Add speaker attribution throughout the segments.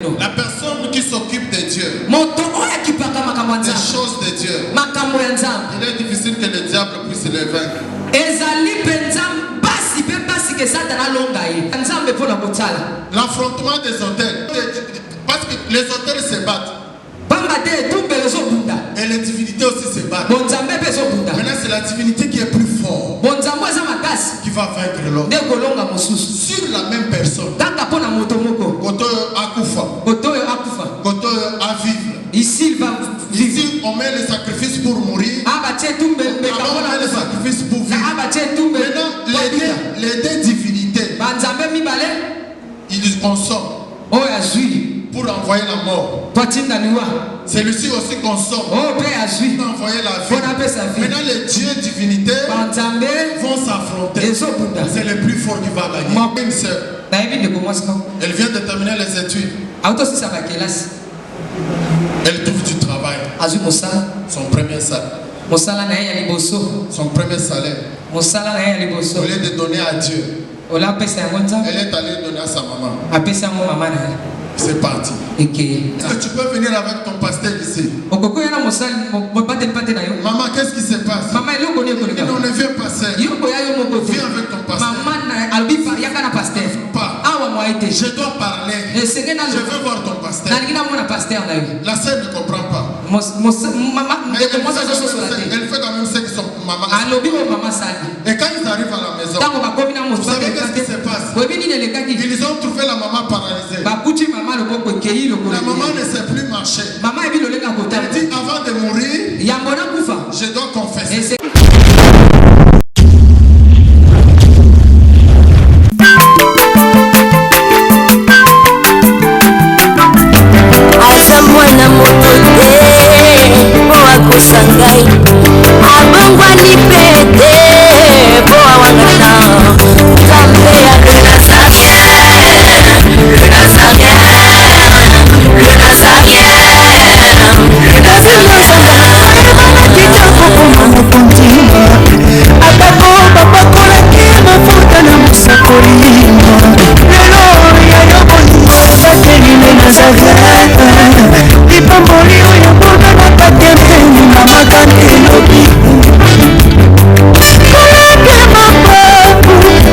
Speaker 1: La personne qui s'occupe de Dieu, des choses de Dieu, il est difficile que le diable puisse le vaincre. L'affrontement des autels, parce que les autels se battent. Et les divinités aussi se battent. Maintenant, c'est la divinité qui est plus forte qui va vaincre l'autre. Sur la même personne. Koto à vivre. Ici, on met le sacrifice pour mourir. Avant, on met le sacrifice pour vivre. Maintenant, les deux divinités, ils consomment pour envoyer la mort. Celui-ci aussi consomme pour envoyer la vie. Maintenant, les dieux divinités vont s'affronter. C'est le plus fort qui va gagner. Une sœur, elle vient de terminer les études. Elle trouve du travail. Son premier salaire. Son premier salaire. Au lieu de donner à Dieu, elle est allée donner à sa maman. C'est parti. Est-ce que tu peux venir avec ton pasteur ici? Maman, qu'est-ce qui se passe? Non, ne viens pas seul. Viens avec ton pasteur. Je dois parler. Je veux voir ton pasteur. La sœur ne comprend pas. Elle fait quand même ce que son maman. Et quand ils arrivent à la maison, vous savez qu'est-ce qui se passe? Ils ont trouvé la maman paralysée. La maman ne sait plus marcher. Elle dit avant de mourir, je dois confesser.
Speaker 2: Sangai abangwa ni pete boa wanana zambe ya luna sakia luna sakia luna sakia luna sakia mana kontima abako babako la kima futa na musakolima lelo ya yoboni sakeli na sakia ipamboli ya boda na patene mama kantilobi koleke mapapu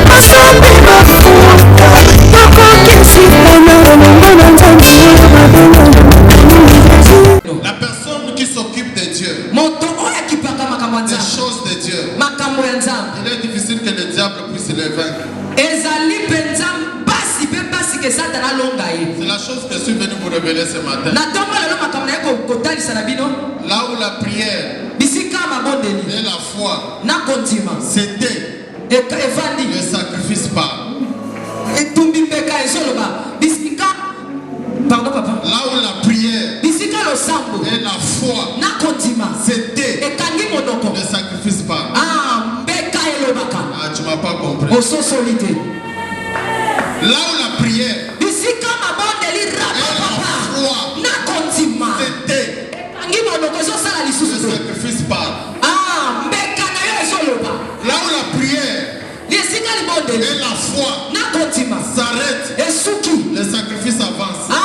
Speaker 2: masambi mafuta tokokesipana mongona nzambi.
Speaker 1: La personne qui s'occupe de Dieu, des choses de Dieu, il est difficile que le diable puisse le vaincre. C'est la chose que je suis venu vous révéler ce matin. Là où la prière et la foi, c'était le sacrifice par.
Speaker 2: Pardon, papa.
Speaker 1: Là où la prière et la foi, c'était le sacrifice par. Ah, tu m'as pas compris. Là où la prière et la foi, c'était le sacrifice par. Là où la prière et la foi s'arrêtent, le sacrifice avance. Là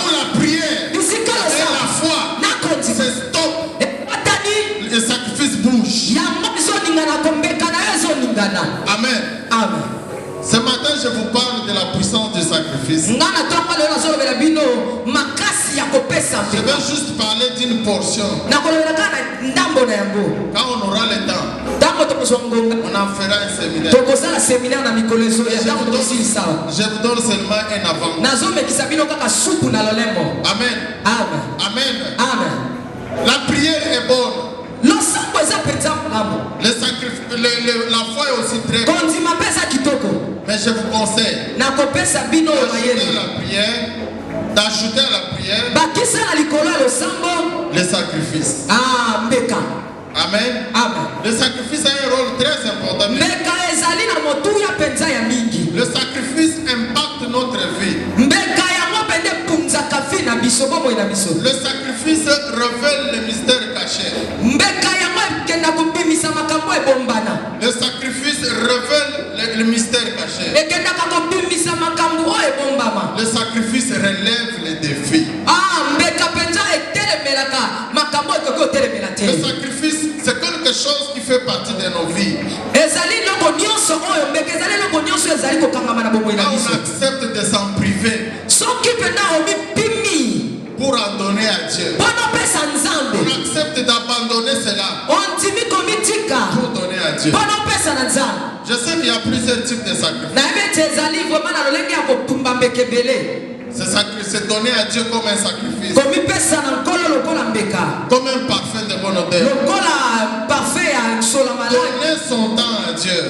Speaker 1: où la prière et la foi se stoppent, le sacrifice bouge. Amen.
Speaker 2: Amen.
Speaker 1: Ce matin, je vous parle de la puissance du sacrifice. Je vais juste parler d'une portion. Quand on aura le temps, on en fera un séminaire. Je vous donne seulement un avant. Amen. Amen. Amen. La prière est bonne. La foi est aussi très bonne. Mais je vous conseille d'ajouter à la prière le sacrifice. Amen. Le sacrifice a un rôle très important. Le sacrifice impacte notre vie. Le sacrifice révèle le mystère caché. Le sacrifice révèle le mystère caché. Le sacrifice relève les défis. Le sacrifice, c'est quelque chose qui fait partie de nos vies. Là, on accepte de s'en priver pour en donner à Dieu. On accepte d'abandonner cela pour donner à Dieu. Je sais qu'il y a plusieurs types de sacrifices. C'est donner à Dieu comme un sacrifice, comme un parfum de bonne odeur. Donner son temps à Dieu,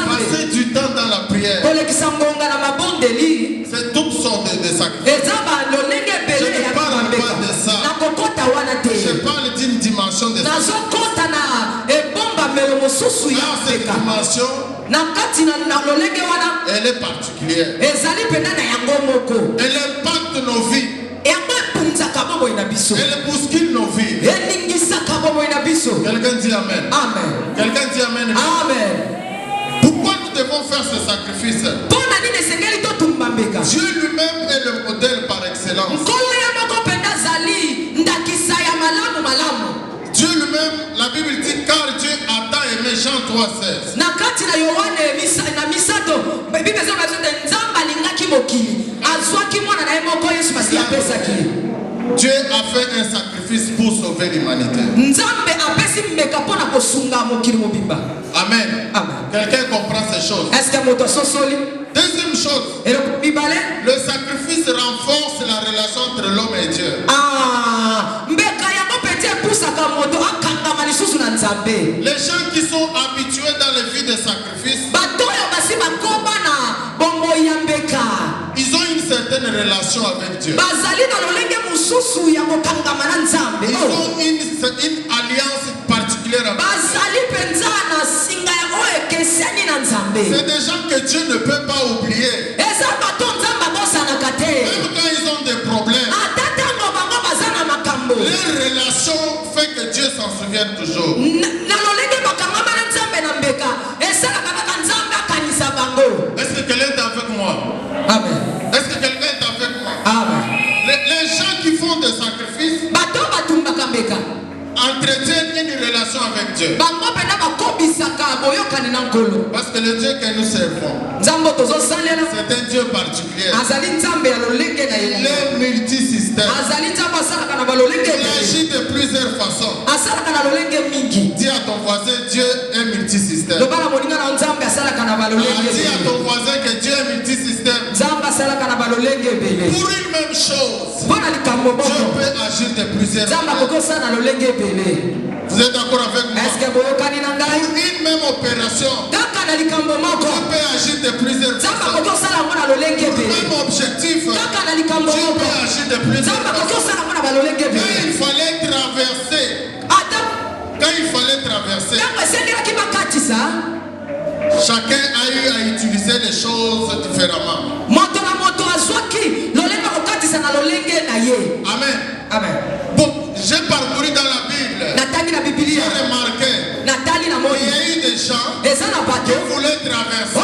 Speaker 1: passer du temps dans la prière, c'est toutes sortes de sacrifices. Je ne parle pas de ça. Je parle d'une dimension de sacrifice. Cette dimension, elle est particulière. Elle impacte nos vies. Elle bouscule nos vies. Quelqu'un dit Amen. Quelqu'un dit Amen. Pourquoi nous devons faire ce sacrifice? Dieu lui-même est le modèle par excellence. Dieu lui-même, la Bible dit, car Dieu a tant aimé, Jean 3,16. Dieu a fait un sacrifice pour sauver l'humanité. Amen. Quelqu'un comprend ces choses? Deuxième chose, le sacrifice renforce la relation entre l'homme et Dieu. Les gens qui sont habitués dans les vies de sacrifice, ils ont une certaine relation avec Dieu. Ils ont une alliance particulière avec Dieu. C'est des gens que Dieu ne peut pas oublier. Même quand ils ont des problèmes, leur relation fait que Dieu s'en souvient toujours. Est-ce que quelqu'un est avec moi? Amen. Est-ce que quelqu'un est avec moi? Amen. Les gens qui font des sacrifices entretiennent une relation avec Dieu. Parce que le Dieu que nous servons, c'est un Dieu particulier. Il est multisystème. Il agit de plusieurs façons. Dis à ton voisin, Dieu est multisystème. Dis à ton voisin que Dieu est multisystème. Pour une même chose, Dieu peut agir de plusieurs façons. Vous êtes d'accord avec moi? Pour une même opération, Dieu peut agir de plusieurs façons. Pour le même objectif, Dieu peut agir de plusieurs façons. Quand il fallait traverser, chacun a eu à utiliser les choses différemment. Amen. Amen. Bon, j'ai parcouru dans la Bible. J'ai remarqué qu'il y a eu des gens qui voulaient traverser.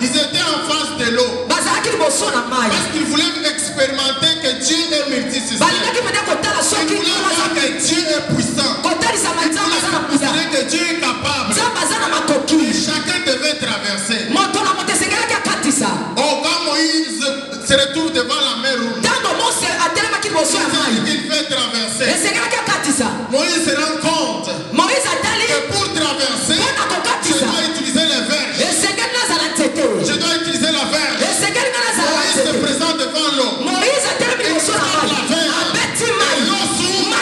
Speaker 1: Ils étaient en face de l'eau. Parce qu'ils voulaient expérimenter que Dieu est multisystème. Ils voulaient voir que Dieu est puissant. Ils voulaient considérer que Dieu est capable. Et chacun devait traverser. Oh, quand Moïse se retrouve devant la mer rouge, il fait traverser. Moïse se rend compte que pour traverser, je dois utiliser les verges. Je dois utiliser la verge. Moïse se présente devant l'eau. Il frappe la verge. Et l'eau s'ouvre.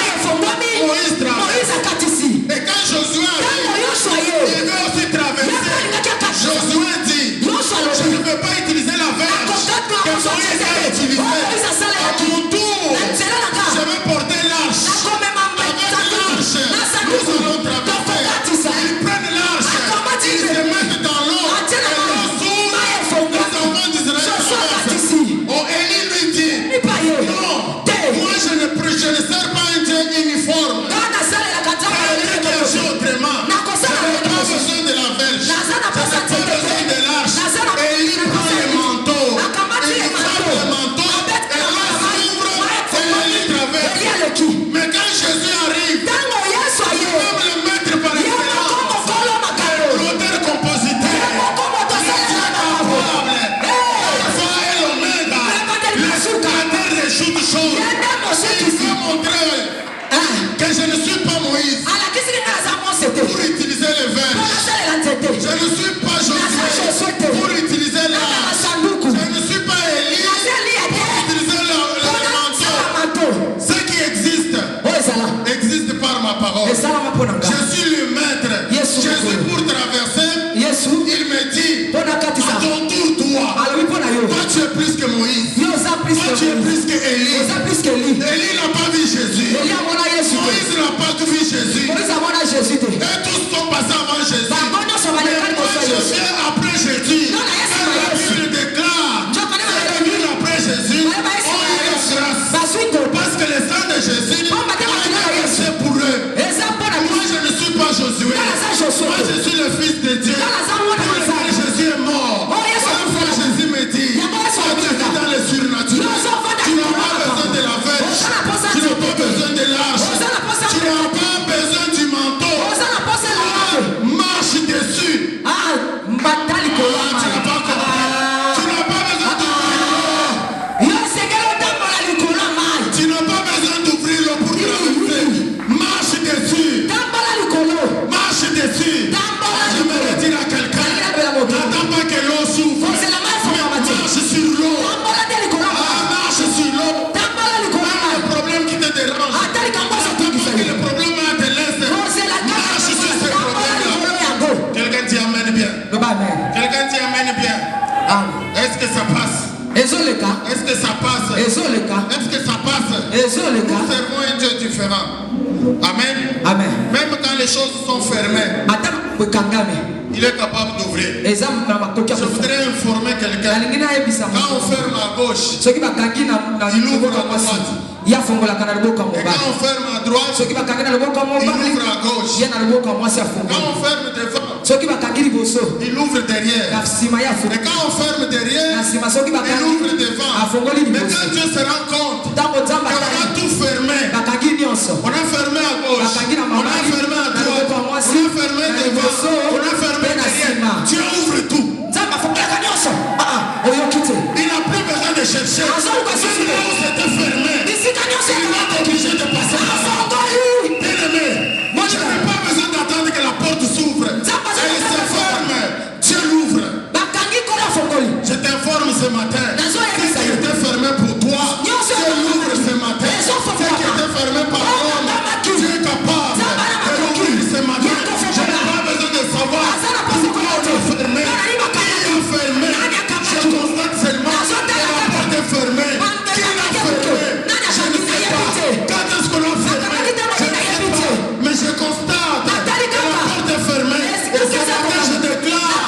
Speaker 1: Moïse traverse. Et quand Josué arrive, il veut aussi traverser. Josué dit, je ne peux pas utiliser la verge que Moïse a utilisée. Est-ce que ça passe? Est-ce que ça passe? Nous servons un Dieu différent. Amen.
Speaker 2: Amen.
Speaker 1: Même quand les choses sont fermées, il est capable d'ouvrir. Je voudrais informer quelqu'un. Quand on ferme à gauche, il ouvre à droite. Et quand on ferme à droite, il ouvre à gauche. Quand on ferme devant, il ouvre derrière. Et quand on ferme derrière, il ouvre devant. Mais quand Dieu se rend compte qu'on a tout fermé, on a fermé à gauche, on a fermé à droite, on a fermé devant, on a fermé derrière. Dieu ouvre tout. Il n'a plus besoin de chercher. C'était fermé. Il va obligé de passer. Bien-aimé, moi je n'ai pas besoin d'attendre que la porte s'ouvre. Elle se ferme. Dieu l'ouvre. Je t'informe ce matin. Ce qui était fermé pour toi, Dieu l'ouvre ce matin. Ce qui était fermé par l'homme, Dieu est capable de l'ouvrir ce matin. Je n'ai pas besoin de savoir pourquoi on est fermé. Qui a fermé? Je constate seulement que la porte est fermée. Qui l'a fermé? Je ne sais pas. Quand est-ce qu'on a fermé? Je ne sais pas. Mais je constate que la porte est fermée. Et ce matin, je déclare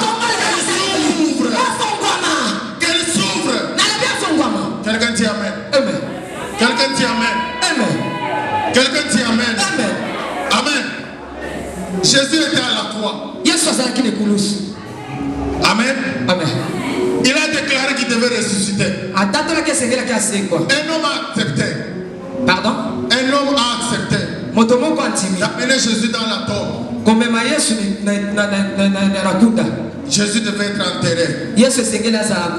Speaker 1: qu'elle s'ouvre. Quelqu'un dit Amen.
Speaker 2: Amen.
Speaker 1: Quelqu'un dit Amen.
Speaker 2: Amen.
Speaker 1: Quelqu'un dit Amen.
Speaker 2: Amen.
Speaker 1: Amen. Jésus était à la croix. Amen.
Speaker 2: Amen.
Speaker 1: Il a déclaré qu'il devait ressusciter. Un homme a accepté.
Speaker 2: Pardon?
Speaker 1: Un homme a accepté. D'amener Jésus dans la tombe. Jésus devait être enterré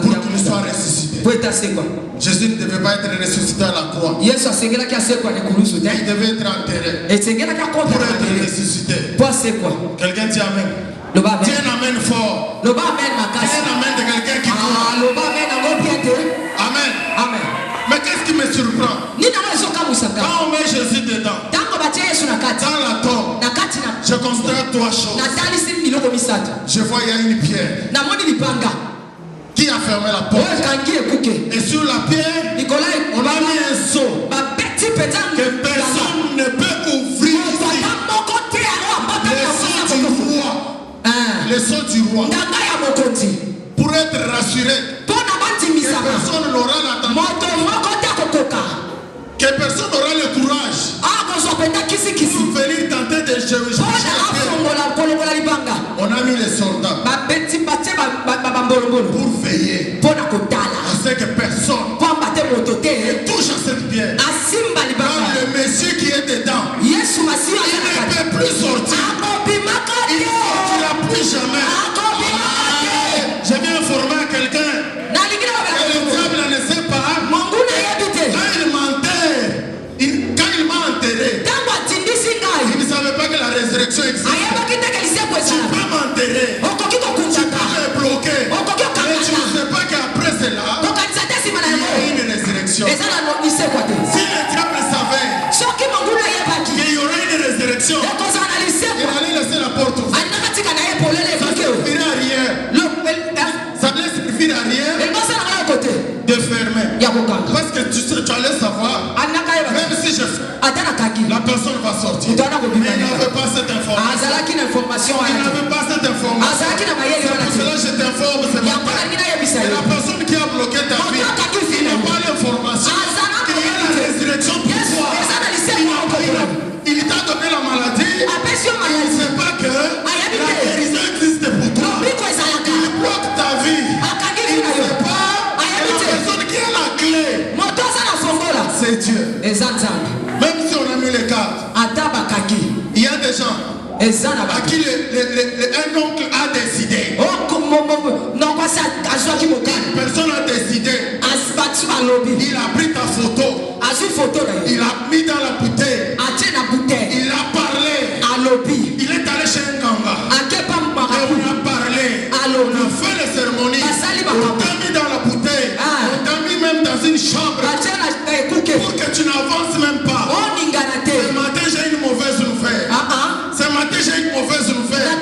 Speaker 1: pour qu'il soit ressuscité. Jésus ne devait pas être ressuscité à la croix. Il devait être enterré pour être ressuscité. Quelqu'un dit Amen. Dis un Amen fort. Dis un Amen de quelqu'un qui croit. Amen.
Speaker 2: Amen.
Speaker 1: Mais qu'est-ce qui me surprend? Quand on met Jésus dedans, dans la tombe, je constate trois choses. Je vois il y a une pierre qui a fermé la porte. Et sur la pierre, on a mis un seau que personne ne peut ouvrir ici. Le sceau du roi. Pour être rassuré que personne n'aura que personne n'aura le courage pour venir tenter de chercher la pierre. On a mis les soldats pour veiller à ce que personne ne touche à cette pierre. Quand le Messie qui est dedans, il ne peut plus sortir. Il ne sortira plus jamais. J'ai bien informé à quelqu'un que le diable ne sait pas. Quand il m'a enterré, il ne savait pas que la résurrection existe. Tu peux m'enterrer, tu peux me bloquer, mais tu ne sais pas qu'après cela, il y a une résurrection. Si le diable savait qu'il y aurait une résurrection, il allait laisser la porte ouverte. Ça ne suffira à rien de fermer. Parce que tu allais savoir, même si je fais, la personne va sortir. Mais il n'avait pas cette information. Il n'avait pas cette information. C'est pour cela que je t'informe ce matin. Et la personne qui a bloqué ta vie, il n'a pas l'information qu'il y a la résurrection pour toi. Il t'a donné la maladie. Il ne sait pas que la guérison existe pour toi. Il bloque ta vie. Il ne sait pas que la personne qui a la clé, c'est Dieu. Même si on a mis les cartes, il y a des gens à qui un oncle a décidé. Une personne a décidé. Il a pris ta photo. Il a mis dans la bouteille. Il a parlé. Il est allé chez un ganga. Et on a parlé. On a fait les cérémonies. On t'a mis dans la bouteille. On t'a mis même dans une chambre. Pour que tu n'avances même pas. Ce matin j'ai une mauvaise nouvelle. Ce matin j'ai une mauvaise nouvelle. Même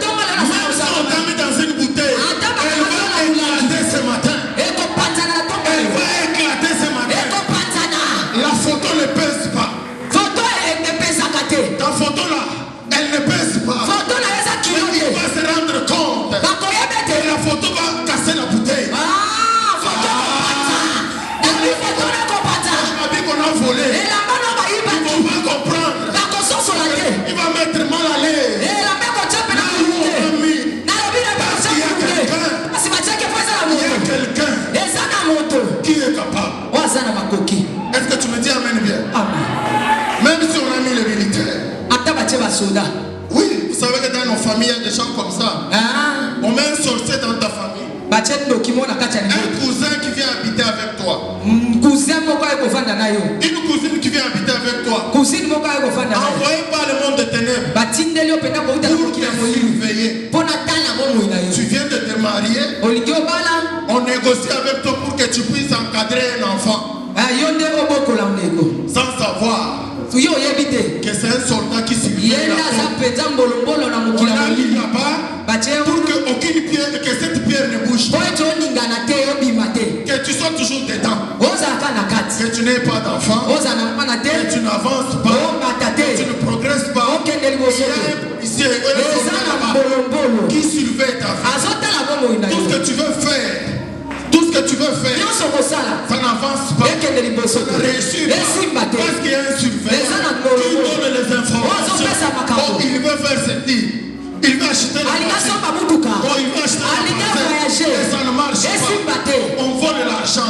Speaker 1: si on t'a mis dans une bouteille, elle va éclater ce matin. Elle va éclater. Une cousine qui vient habiter avec toi. Envoyée par le monde de ténèbres. Pour te surveiller. Tu viens de te marier. On négocie avec toi pour que tu puisses encadrer un enfant. Sans savoir que c'est un soldat qui surveille la porte. On a mis là-bas pour que aucune pierre, que cette pierre ne bouge pas. Que tu sois toujours dedans. Que tu n'aies pas d'enfant. Que tu n'avances pas. Que tu ne progresses pas. Ici, il y a un soldat là-bas qui surveille ta vie. Tout ce que tu veux faire. Tout ce que tu veux faire, ça n'avance pas, ça ne réussit pas, parce qu'il y a un surveillant qui donne les informations. Oh, il veut faire ceci, il veut acheter la voiture, oh, il veut acheter la voiture, et ça ne marche pas, on vole l'argent.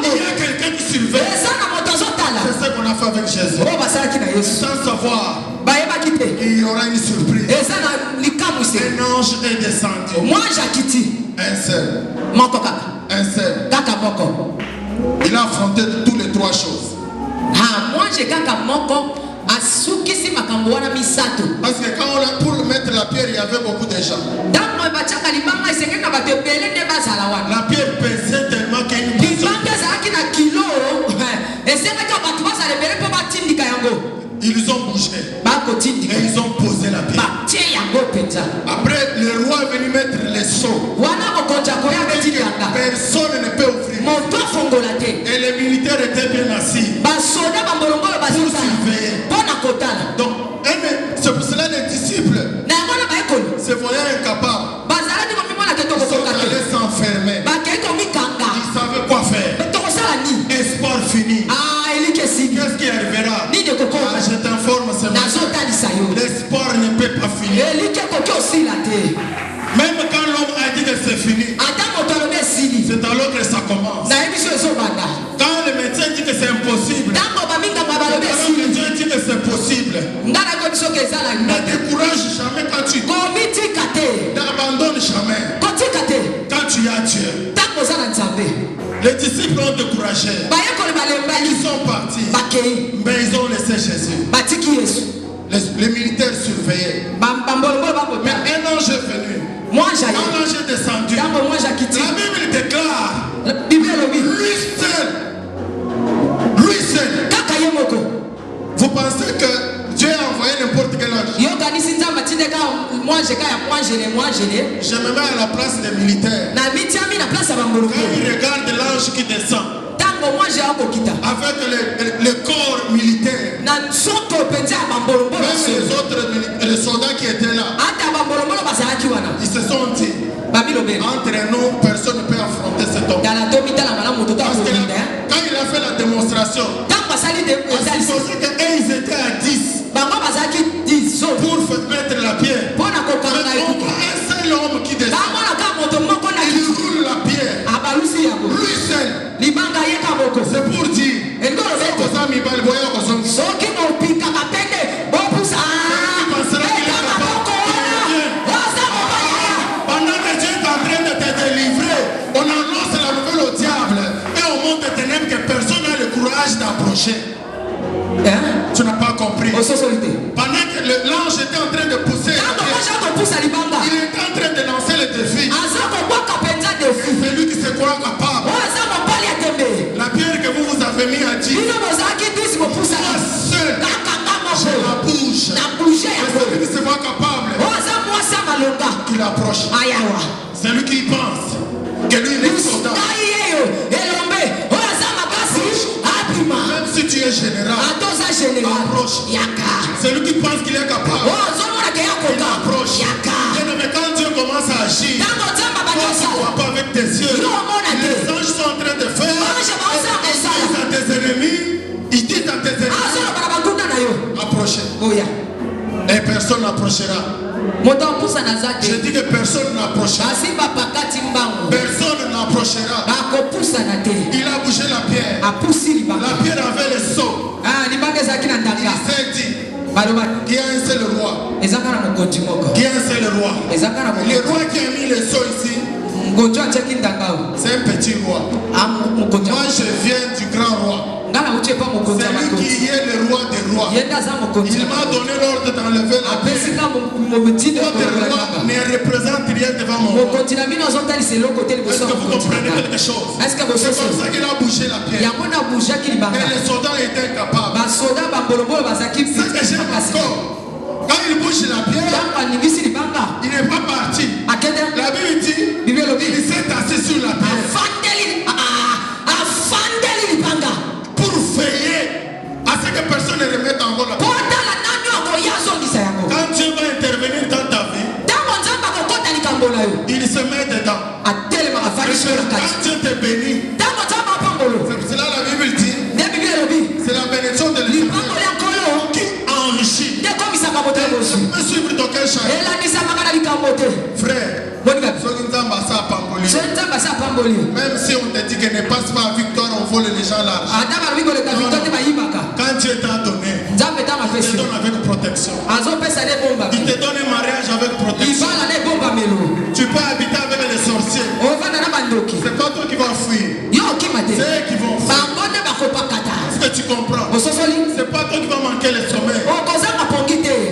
Speaker 1: Il y a quelqu'un qui surveille. C'est ce qu'on a fait avec Jésus. Sans savoir, il y aura une surprise. Un ange est descendu. Un seul. Un seul. Il a affronté toutes les trois choses. Parce que quand pour mettre la pierre, il y avait beaucoup de gens. La pierre pesait tellement qu'il ils ont bougé. Et ils ont posé la pierre. Après, le roi est venu mettre les sceaux. Personne ne peut ouvrir. Et les militaires étaient bien assis pour surveiller. Donc, c'est pour cela les disciples se voyaient incapables. Ils sont allés s'enfermer. Ils savaient quoi faire. Espoir fini. Qu'est-ce qui arrivera? Je t'informe seulement. L'espoir ne peut pas finir. Même quand l'homme a dit que c'est fini, c'est alors que ça commence. Quand le médecin dit que c'est impossible, que Dieu dit que c'est possible. Ne décourage jamais quand tu n'abandonnes jamais. Quand tu as Dieu. Les disciples ont découragé. Ils sont partis. Mais ils ont laissé Jésus. Les militaires surveillaient. Mais un ange est venu. Un ange est descendu. La Bible déclare lui seul. Vous pensez que Dieu a envoyé n'importe quel ange? Je me mets à la place des militaires. Quand ils regardent l'ange qui descend avec le corps militaire, même les soldats qui étaient là, ils se sont dit, entre nous, personne ne peut affronter cet homme. Parce que quand il a fait la démonstration, ils étaient à 10 pour mettre la pierre. Mais on a un seul homme qui descend. Il roule la pierre. Lui seul. C'est pour dire. Pendant que Dieu est en train de te délivrer, on annonce la nouvelle au diable et au monde des ténèbres que personne n'a le courage d'approcher. Tu n'as pas compris. Pendant que l'ange était en train de pousser, il était en train de lancer le défi. C'est lui qui se croit capable. La pierre que vous avez mis à 10, moi seul, je la bouge. C'est lui qui se voit capable. Qu'il approche. C'est lui qui pense que lui il est soldat. Même si tu es général, approche. C'est lui qui pense qu'il est capable. Il approche. Mais quand Dieu commence à agir, toi tu ne vois pas avec tes yeux. Les anges sont en train de faire. Ils disent à tes ennemis. Approchez. Et personne n'approchera. Je dis que personne n'approchera. Personne n'approchera. Il a bougé la pierre. La pierre avait le sceau. Il s'est dit qu'il y a un seul roi. Qui a un seul roi. Le roi qui a mis le sceau ici, C'est un petit roi. Moi je viens du grand roi. C'est lui qui est le roi des rois. Il m'a donné l'ordre d'enlever la paix. Votre roi ne représente rien devant mon roi. Est-ce que vous comprenez quelque chose? C'est comme ça qu'il a bougé la pierre. Et les soldats étaient incapables. Ce que j'aime encore, quand il bouge la pierre, il n'est pas parti. La Bible dit, il s'est assis sur la pierre. Pour veiller à ce que personne ne remette en la pierre. Quand Dieu va intervenir dans ta vie, il se met dedans. Quand Dieu te bénit, c'est cela la Bible dit, c'est la bénédiction de l'Éternel qui enrichit. Tu peux suivre dans quel chemin? Frère, même si on te dit que ne passe pas à victoire, on vole les gens l'argent. Quand Dieu t'a donné, il te donne avec protection. Il te donne un mariage avec protection. Tu peux habiter avec les sorciers. C'est pas toi qui vas fuir. C'est eux qui vont fuir. Est-ce que tu comprends? C'est pas toi qui vas manquer le sommeil.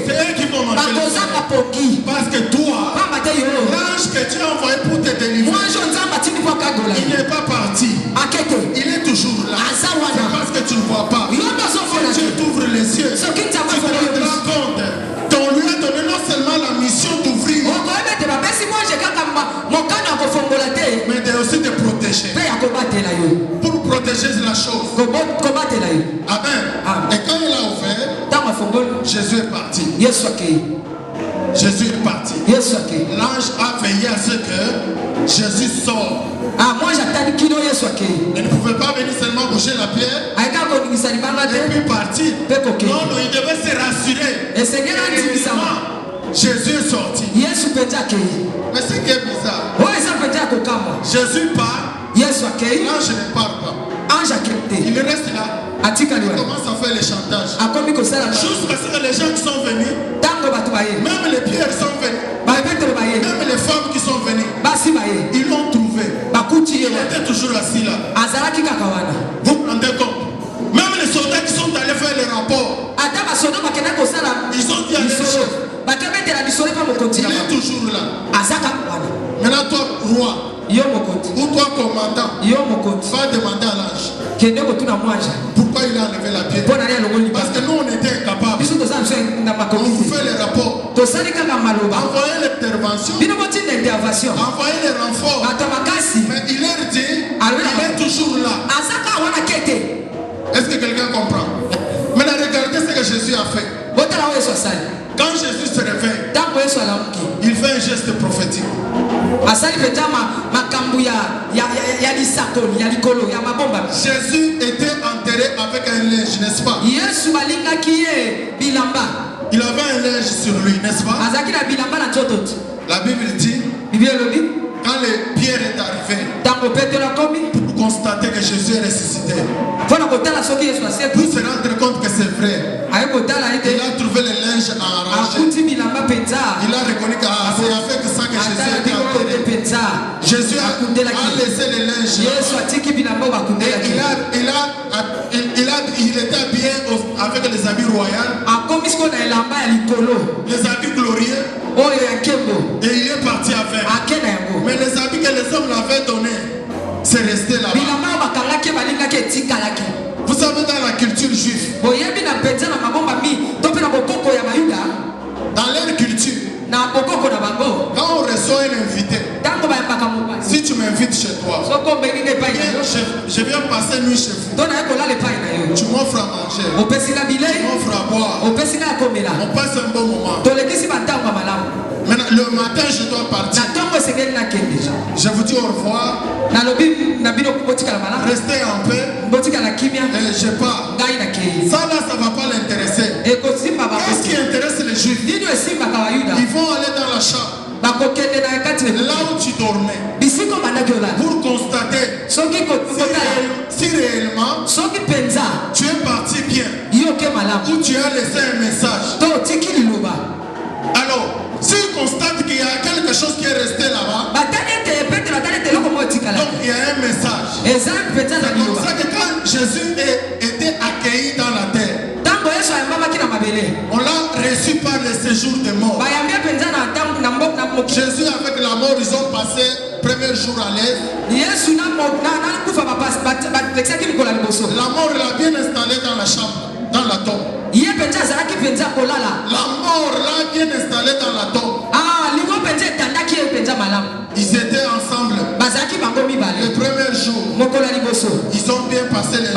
Speaker 1: C'est eux qui vont manquer le sommeil. Parce que toi, l'ange que tu as envoyé pour te délivrer, il n'est pas parti. Il est toujours là. C'est parce que tu ne vois pas. Quand Dieu t'ouvre les yeux, tu te rends compte qu'on lui a donné non seulement la mission d'ouvrir, mais aussi de protéger. Pour protéger la chose. Amen. Et quand il a ouvert, Jésus est parti. Jésus est parti. L'ange a veillé à ce que Jésus sorte. Il ne pouvait pas venir seulement bouger la pierre et puis partir. Non, il devait se rassurer. Jésus est sorti. Mais ce qui est bizarre, Jésus part, l'ange ne part pas. Il reste là. Il commence à faire les chantages. Jusqu'à ce que les gens qui sont venus, même les pierres sont venues, même les femmes qui sont venues, ils l'ont trouvé. Il était toujours assis là. Vous vous rendez compte? Même les soldats qui sont allés faire les rapports, ils ont dit à leur chef, il est toujours là. Maintenant toi, roi, ou toi, commandant, va demander à l'ange pourquoi il a enlevé la pierre. Parce que nous, on était incapables. On vous fait les rapports. Envoyez l'intervention. Envoyez les renforts. Mais il leur dit, il est toujours là. Est-ce que quelqu'un comprend? Maintenant, regardez ce que Jésus a fait. Quand Jésus se réveille, il fait un geste prophétique. Jésus était enterré avec un linge, n'est-ce pas? Il avait un linge sur lui, n'est-ce pas? La Bible dit, quand les pierres est arrivé, pour constater que Jésus est ressuscité, pour se rendre compte que c'est vrai, il a trouvé le linge arrangé. Il a reconnu que c'est avec ça que Jésus était enterré. Jésus a laissé le linge. Il était habillé avec les habits royaux, les habits glorieux, et il est parti avec. Mais les habits que les hommes l'avaient donnés, c'est resté là-bas. Vous savez, dans la culture juive, dans leur culture, quand on reçoit un invité, si tu m'invites chez toi, je viens passer nuit chez vous, tu m'offres à manger, tu m'offres à boire, on passe un bon moment. Maintenant, le matin, je dois partir. Je vous dis au revoir. Restez en paix. Et je pars. Ça là, ça ne va pas l'intéresser. Qu'est-ce qui intéresse les Juifs? Ils vont aller dans la chambre, là où tu dormais, pour constater si réellement tu es parti bien, ou tu as laissé un message. Alors, s'ils constatent qu'il y a quelque chose qui est resté là-bas, Jésus était accueilli dans la terre. On l'a reçu par le séjour des morts. Jésus avec la mort, ils ont passé le premier jour à l'aise. La mort l'a bien installé dans la chambre, dans la tombe. La mort l'a bien installé dans la tombe. Ils étaient ensemble. Le premier jour, ils ont bien passé les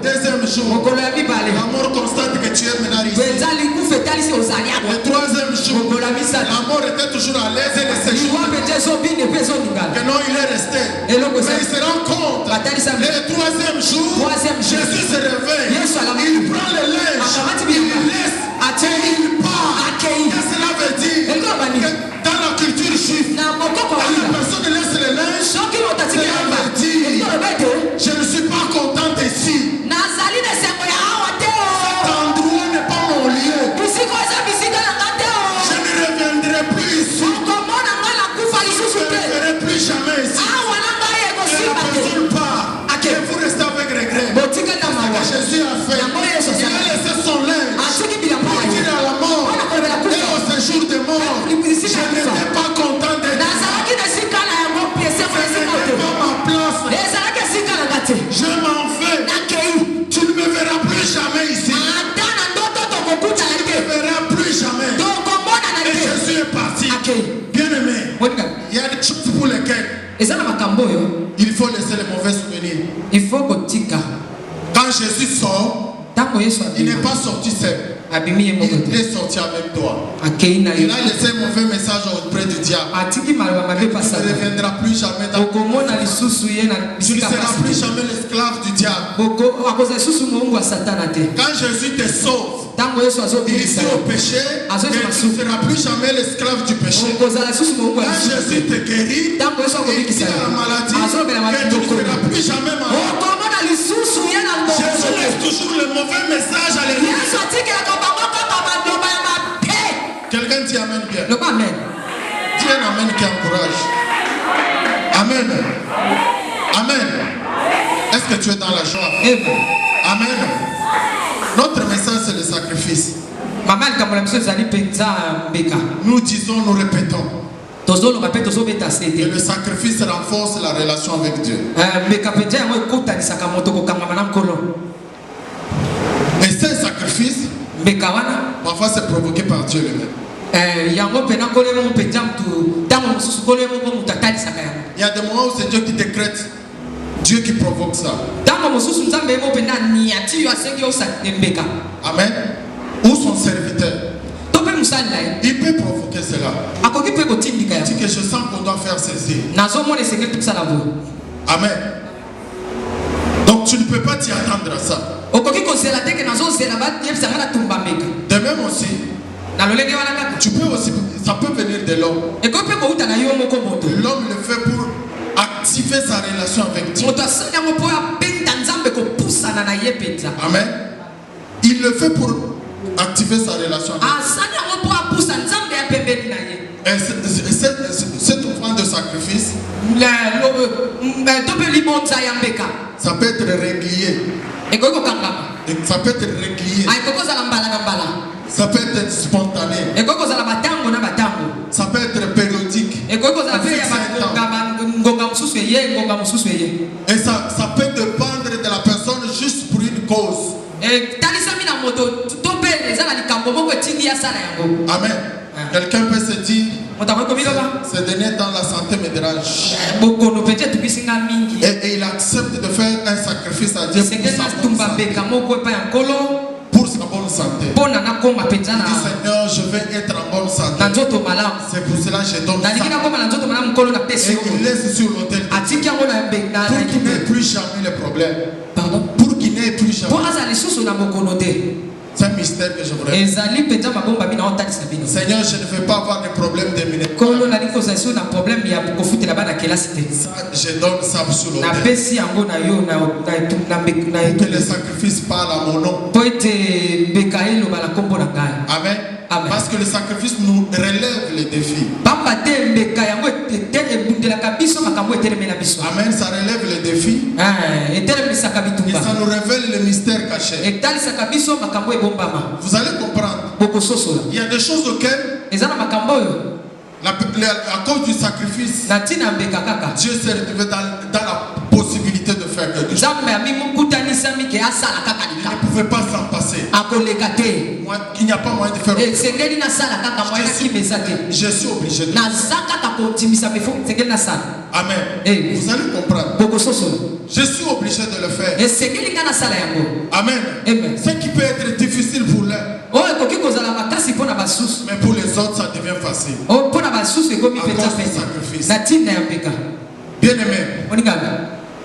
Speaker 1: deuxième jour, la mort constate que tu es maintenant ici. Le troisième jour, la mort était toujours à l'aise et le séjour. Que non, il est resté. Mais il se rend compte. Le troisième jour, Jésus se réveille. Il prend le linge, il laisse et il part. Qu'est-ce que cela veut dire? Dans la culture juive, quand la personne laisse le linge, cela veut dire je ne suis pas contente ici. Cet endroit n'est pas mon lieu. Je ne reviendrai plus ici. Je ne reviendrai plus jamais ici. Et la personne part. Et vous restez avec regret. C'est ce que Jésus a fait. Il a laissé son linge pour dire à la mort et au séjour des morts. Je n'étais pas content d'être là. Ce n'était pas ma place. Je m'en vais. Tu ne me verras plus jamais ici. Tu ne me verras plus jamais. Et Jésus est parti. Bien aimé, il y a des choses pour lesquelles il faut laisser les mauvais souvenirs. Quand Jésus sort, il n'est pas sorti seul. Il est sorti avec toi. Il a laissé un mauvais message auprès du diable. Tu ne reviendras plus jamais dans ton tu ne seras plus jamais l'esclave du diable. Quand Jésus te sauve, il dit au péché que tu ne seras plus jamais l'esclave du péché. Quand Jésus te guérit, il dit à la maladie que tu ne seras plus jamais malade. Jésus laisse toujours le mauvais message à l'église. Quelqu'un dit amen bien. Dis un amen qui encourage. Amen. Amen. Est-ce que tu es dans la joie? Amen. Notre message c'est le sacrifice. Nous disons, nous répétons. Et le sacrifice renforce la relation avec Dieu. Et ce sacrifice, parfois c'est provoqué par Dieu lui-même. Il y a des moments où c'est Dieu qui décrète, Dieu qui provoque ça. Amen. Ou son serviteur. Il peut provoquer cela. Il dit que je sens qu'on doit faire ceci. Amen. Donc tu ne peux pas t'y attendre à ça. De même aussi, tu peux aussi, ça peut venir de l'homme. L'homme le fait pour activer sa relation avec Dieu. Amen. Il le fait pour activer sa relation avec Dieu. Et cette offrande de sacrifice, ça peut être régulier. Ça peut être régulier. Ça peut être spontané. Ça peut être périodique. Et ça peut dépendre de la personne juste pour une cause. Amen. Quelqu'un peut se dire, ces derniers temps la santé me dérange. Et il accepte de faire un sacrifice à Dieu pour sa bonne santé. Il dit, Seigneur, je vais être en bonne santé. C'est pour cela que je donne ça. Et il laisse sur l'autel pour qu'il n'ait plus jamais le problème. Pour qu'il n'ait plus jamais. C'est un mystère que je voudrais. Seigneur, je ne veux pas avoir de problème de minute. Je donne ça sur l'autel. Que le sacrifice parle à mon nom. Amen. Parce que le sacrifice nous relève les défis. Amen, ça relève les défis. Il caché. Vous allez comprendre. Il y a des choses auxquelles, à cause du sacrifice, Dieu s'est retrouvé dans la possibilité de faire quelque chose. Il ne pouvait pas s'en passer. Il n'y a pas moyen de faire autre chose. Je suis obligé de faire. Amen. Vous allez comprendre. Je suis obligé de le faire. Amen. Ce qui peut être difficile pour l'un, mais pour les autres, ça devient facile. À cause du sacrifice. Bien aimé,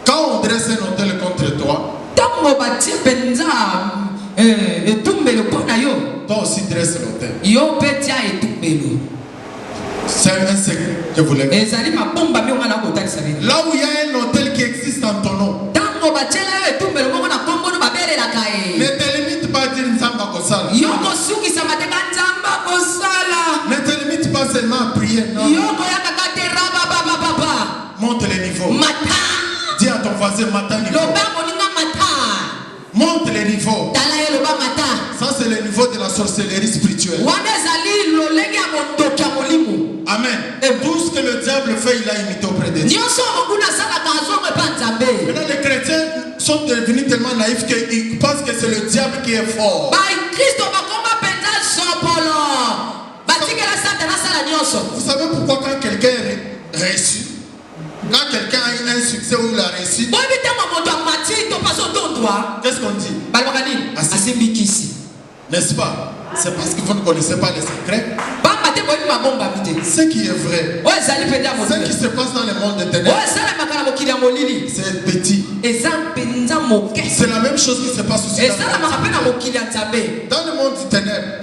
Speaker 1: quand on dresse un hôtel contre toi, toi aussi dresse l'hôtel. C'est un secret que vous voulez. Là où il y a un hôtel qui existe en ton nom, ne te limite pas à dire Nzamba Kosala. Ne te limite pas seulement à prier. Non. Monte les niveaux. Dis à ton voisin matin niveau. Monte les niveaux. Ça c'est le niveau de la sorcellerie spirituelle. Amen. Et tout ce que le diable fait, il a imité auprès de Dieu. Maintenant les chrétiens sont devenus tellement naïfs qu'ils pensent que c'est le diable qui est fort. Vous savez pourquoi quand quelqu'un réussit, quand quelqu'un a un succès ou il a réussi, qu'est-ce qu'on dit? N'est-ce pas? C'est parce que vous ne connaissez pas les secrets. Ce qui est vrai, ce qui se passe dans le monde des ténèbres, c'est petit. C'est la même chose qui se passe aussi dans le monde du ténèbre.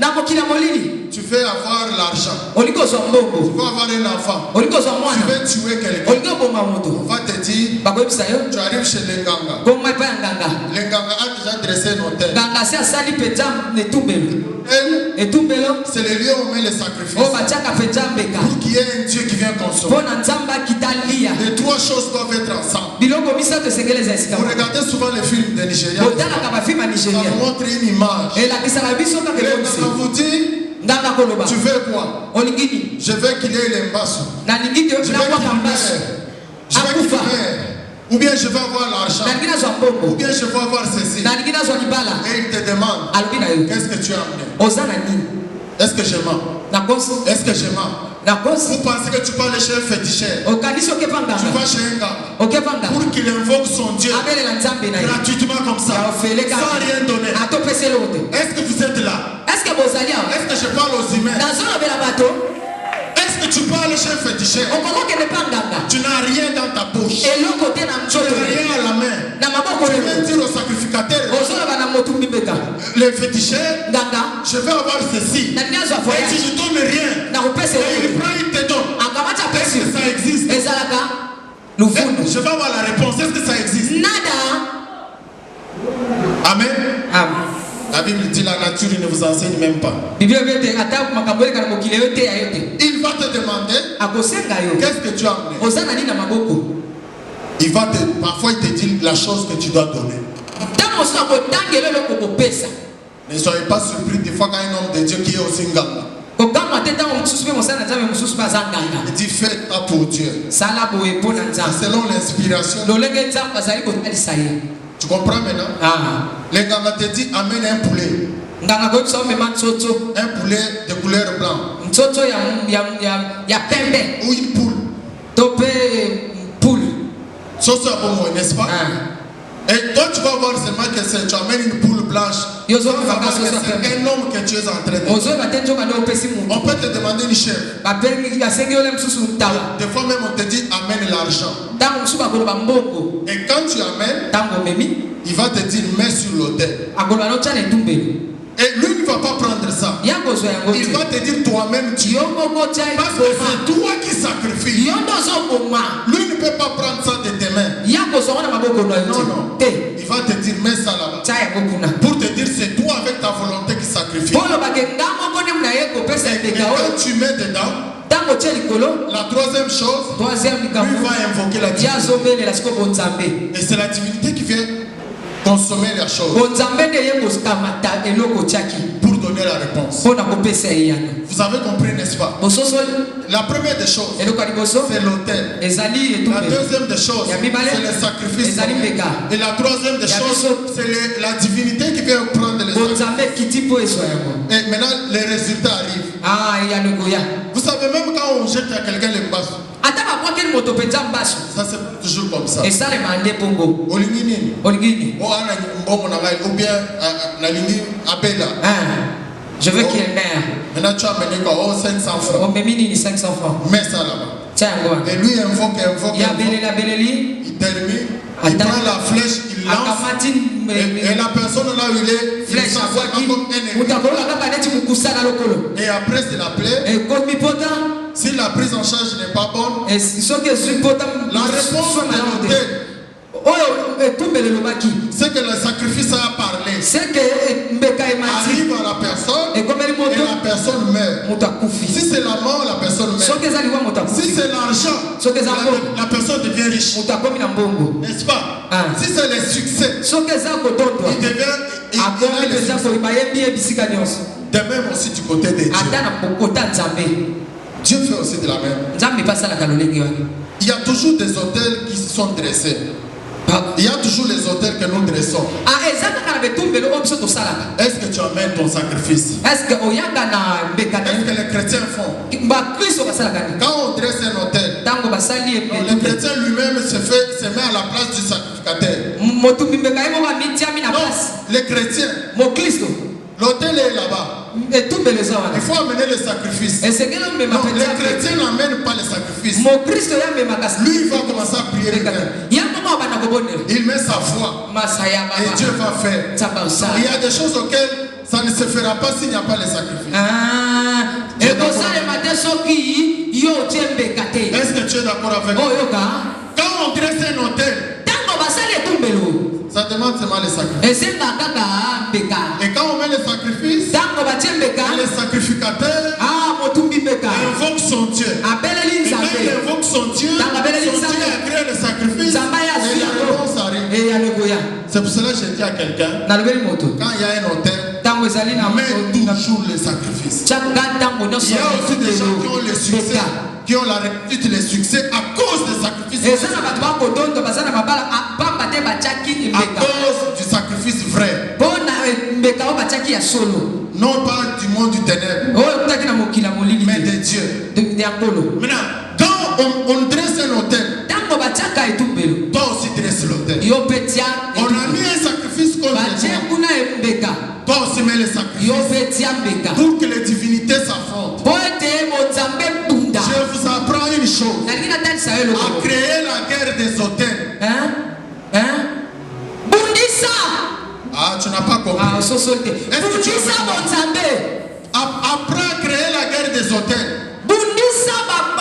Speaker 1: Tu veux avoir l'argent, tu veux avoir un enfant, tu veux tuer quelqu'un, on va te dire, tu arrives chez l'Enganga. L'Enganga a déjà dressé un hôtel. C'est le lieu où on met les sacrifices pour qu'il y ait un Dieu qui vient consommer. Les trois choses doivent être ensemble. Vous regardez souvent les films de Nigeria, ça vous montre une image. Et on vous dit, tu veux quoi? Je veux qu'il ait les mbassos. Je veux qu'il meure. Ou bien je veux avoir l'argent. Ou bien je veux avoir ceci. Et il te demande, qu'est-ce que tu as amené? Est-ce que je mens? Est-ce que je mens? Vous pensez que tu peux aller chez un féticheur? Tu vas chez un gars pour qu'il invoque son Dieu gratuitement comme ça, sans rien donner. Est-ce que vous êtes là? Est-ce que je parle aux humains? Est-ce que tu peux aller chez un féticheur? Tu n'as rien dans ta poche. Tu n'as rien à la main. Tu viens dire au sacrificateur, le féticheur, je vais avoir ceci. Et si je ne donne rien, il prend, il te donne. Est-ce que ça existe? Je vais avoir la réponse. Est-ce que ça existe? Amen. La Bible dit la nature ne vous enseigne même pas. Il va te demander, qu'est-ce que tu as amené? Parfois il te dit la chose que tu dois donner. Ne soyez pas surpris des fois quand un homme de Dieu qui est aussi Nganga, il dit faites ça pour Dieu. Selon l'inspiration. Tu comprends maintenant? Les Nganga te dit amène un poulet. Un poulet de couleur blanche. Ou une poule. Ça c'est bon, n'est-ce pas? Et toi tu vas voir seulement que tu amènes une poule blanche. C'est un homme que tu es en train de. On peut te demander une chèvre. Des fois même on te dit amène l'argent. Et quand tu amènes, il va te dire mets sur l'autel. Et lui ne va pas prendre ça. Il va te dire toi-même tu. Parce que c'est toi qui sacrifies. Lui ne peut pas prendre ça de tes mains. Non. Il va te dire mets ça là-bas. Pour te dire c'est toi avec ta volonté qui sacrifie. Et quand tu mets dedans, la troisième chose, lui va invoquer la divinité. Et c'est la divinité qui vient consommer la chose pour donner la réponse. Vous avez compris, n'est-ce pas? La première des choses, c'est l'autel. La deuxième des choses, c'est le sacrifice. Et la troisième des choses, c'est la divinité qui vient prendre les sacrifices. Et maintenant, les résultats arrivent. Vous savez, même quand on jette à quelqu'un les basses, ça c'est toujours comme ça. Ou bien
Speaker 2: je veux qu'il meure.
Speaker 1: Maintenant tu as amené quoi? 500 francs.
Speaker 2: 500 francs.
Speaker 1: Mets ça là-bas. Et lui invoque. Il termine. Il prend la flèche, il lance. Et la personne là où il est, il sent ça comme un ennemi. Et après c'est la plaie. Si la prise en charge n'est pas bonne, la réponse est l'autel. C'est que le sacrifice a parlé. Arrive à la personne et la personne meurt. Si c'est la mort, la personne meurt. Si c'est l'argent, la personne devient riche. N'est-ce pas? Si c'est le succès, il devient. De même aussi du côté de Dieu. Dieu fait aussi de la même. Il y a toujours des autels qui sont dressés. Il y a toujours les autels que nous dressons. Est-ce que tu amènes ton sacrifice? Est-ce que les chrétiens font? Quand on dresse un autel, le chrétien lui-même se met à la place du sacrificateur. Non, les chrétiens, l'autel est là-bas. Il faut amener le sacrifice. Non, les chrétiens n'amènent pas le sacrifice. Lui, il va commencer à prier. Il met sa foi. Et Dieu va faire. Il y a des choses auxquelles ça ne se fera pas s'il n'y a pas le sacrifice. Est-ce que tu es d'accord avec moi? Quand on dresse un autel, ça demande seulement les sacrifices. Et quand on met les sacrifices, les sacrificateurs invoquent son Dieu. Et quand il invoque son Dieu a créé le sacrifice et la réponse arrive. C'est pour cela que j'ai dit à quelqu'un, quand il y a un autel, mets toujours les sacrifices. Il y a aussi des gens qui ont le succès, qui ont la réussite, le succès à cause des sacrifices. À cause du sacrifice vrai. Non pas du monde du ténèbre, mais de Dieu. Maintenant, quand on dresse un autel, toi aussi dresse l'autel. On a mis un sacrifice contre toi. Toi aussi mets le sacrifice pour que les divinités s'affrontent. Je vous apprends une chose. À créer la guerre des autels. Ah, tu n'as pas compris. Est-ce que tu apprends à créer la guerre des autels.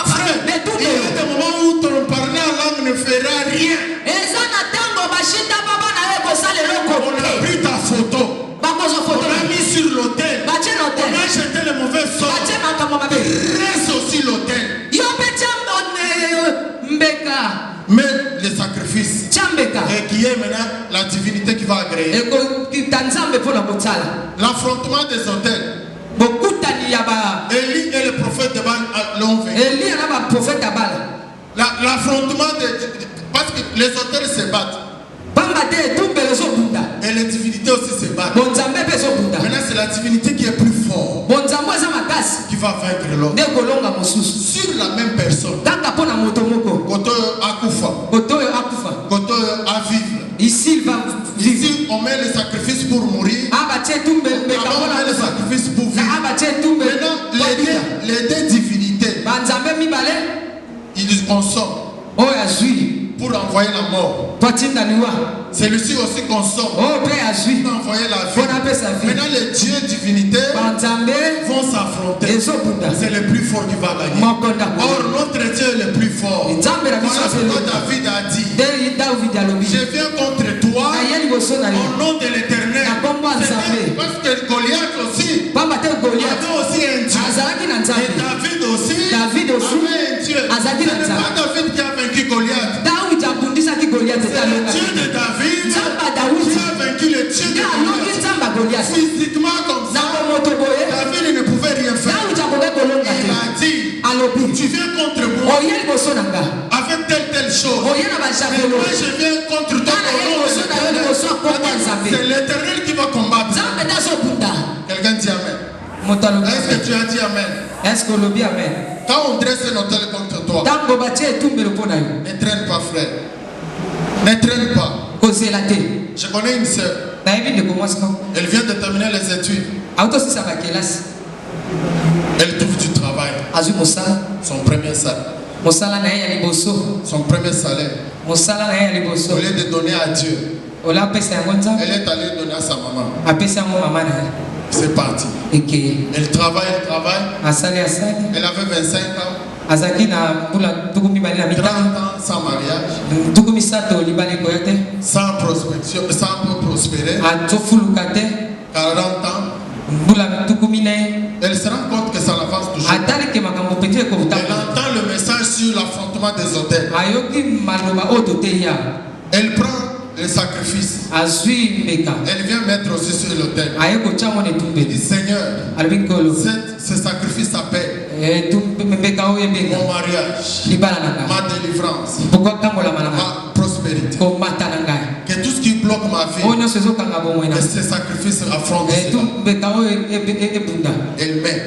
Speaker 1: Frère, il y a des moments où ton parler en langue ne fera rien. On a pris ta photo. On a mis sur l'autel. On a jeté les mauvais sorts. Reste aussi l'autel. Mais les sacrifices. Et qui est maintenant la divinité qui va agréer. L'affrontement des autels. Élie et le prophète de Baal l'ont vu. L'affrontement parce que les autels se battent. Et les divinités aussi se battent. Maintenant c'est la divinité qui est plus forte qui va vaincre l'autre. Sur la même personne. Koto Akufa. Koto Aviv. Ici on met le sacrifice pour mourir. Là-bas on met le sacrifice pour vivre. Maintenant les deux divinités, ils consomment pour envoyer la mort. Celui-ci aussi consomme pour envoyer la vie. Maintenant les dieux divinités vont s'affronter. C'est le plus fort qui va gagner. Or notre Dieu est le plus fort. Voilà pourquoi David a dit, je viens contre toi au nom de l'Éternel. Parce que Goliath aussi avait aussi un Dieu. Et David aussi avait un Dieu. Ce n'est pas David qui a vaincu Goliath. C'est le Dieu de David qui a je viens contre toi. C'est l'Éternel qui va combattre. Quelqu'un dit Amen. Est-ce que tu as dit Amen?
Speaker 2: Est-ce que l'objet Amen?
Speaker 1: Quand on dresse un hôtel contre toi, ne traîne pas, frère. Ne traîne pas. Je connais une sœur. Elle vient de terminer les études. Elle trouve du travail. Son premier salaire. Son premier salaire. Au lieu de donner à Dieu, elle est allée donner à sa maman. C'est parti. Elle travaille. Elle avait 25 ans. 30 ans sans mariage. Sans prospérer. 40 ans. Elle se rend compte que ça l'avance toujours. Elle entend le message sur l'affrontement des hôtels. Elle prend le sacrifice. Elle vient mettre aussi sur l'autel. Elle dit Seigneur, ce sacrifice s'appelle mon mariage, ma délivrance, ma prospérité. Que tout ce qui bloque ma vie, que ce sacrifice affronte cela. Elle met.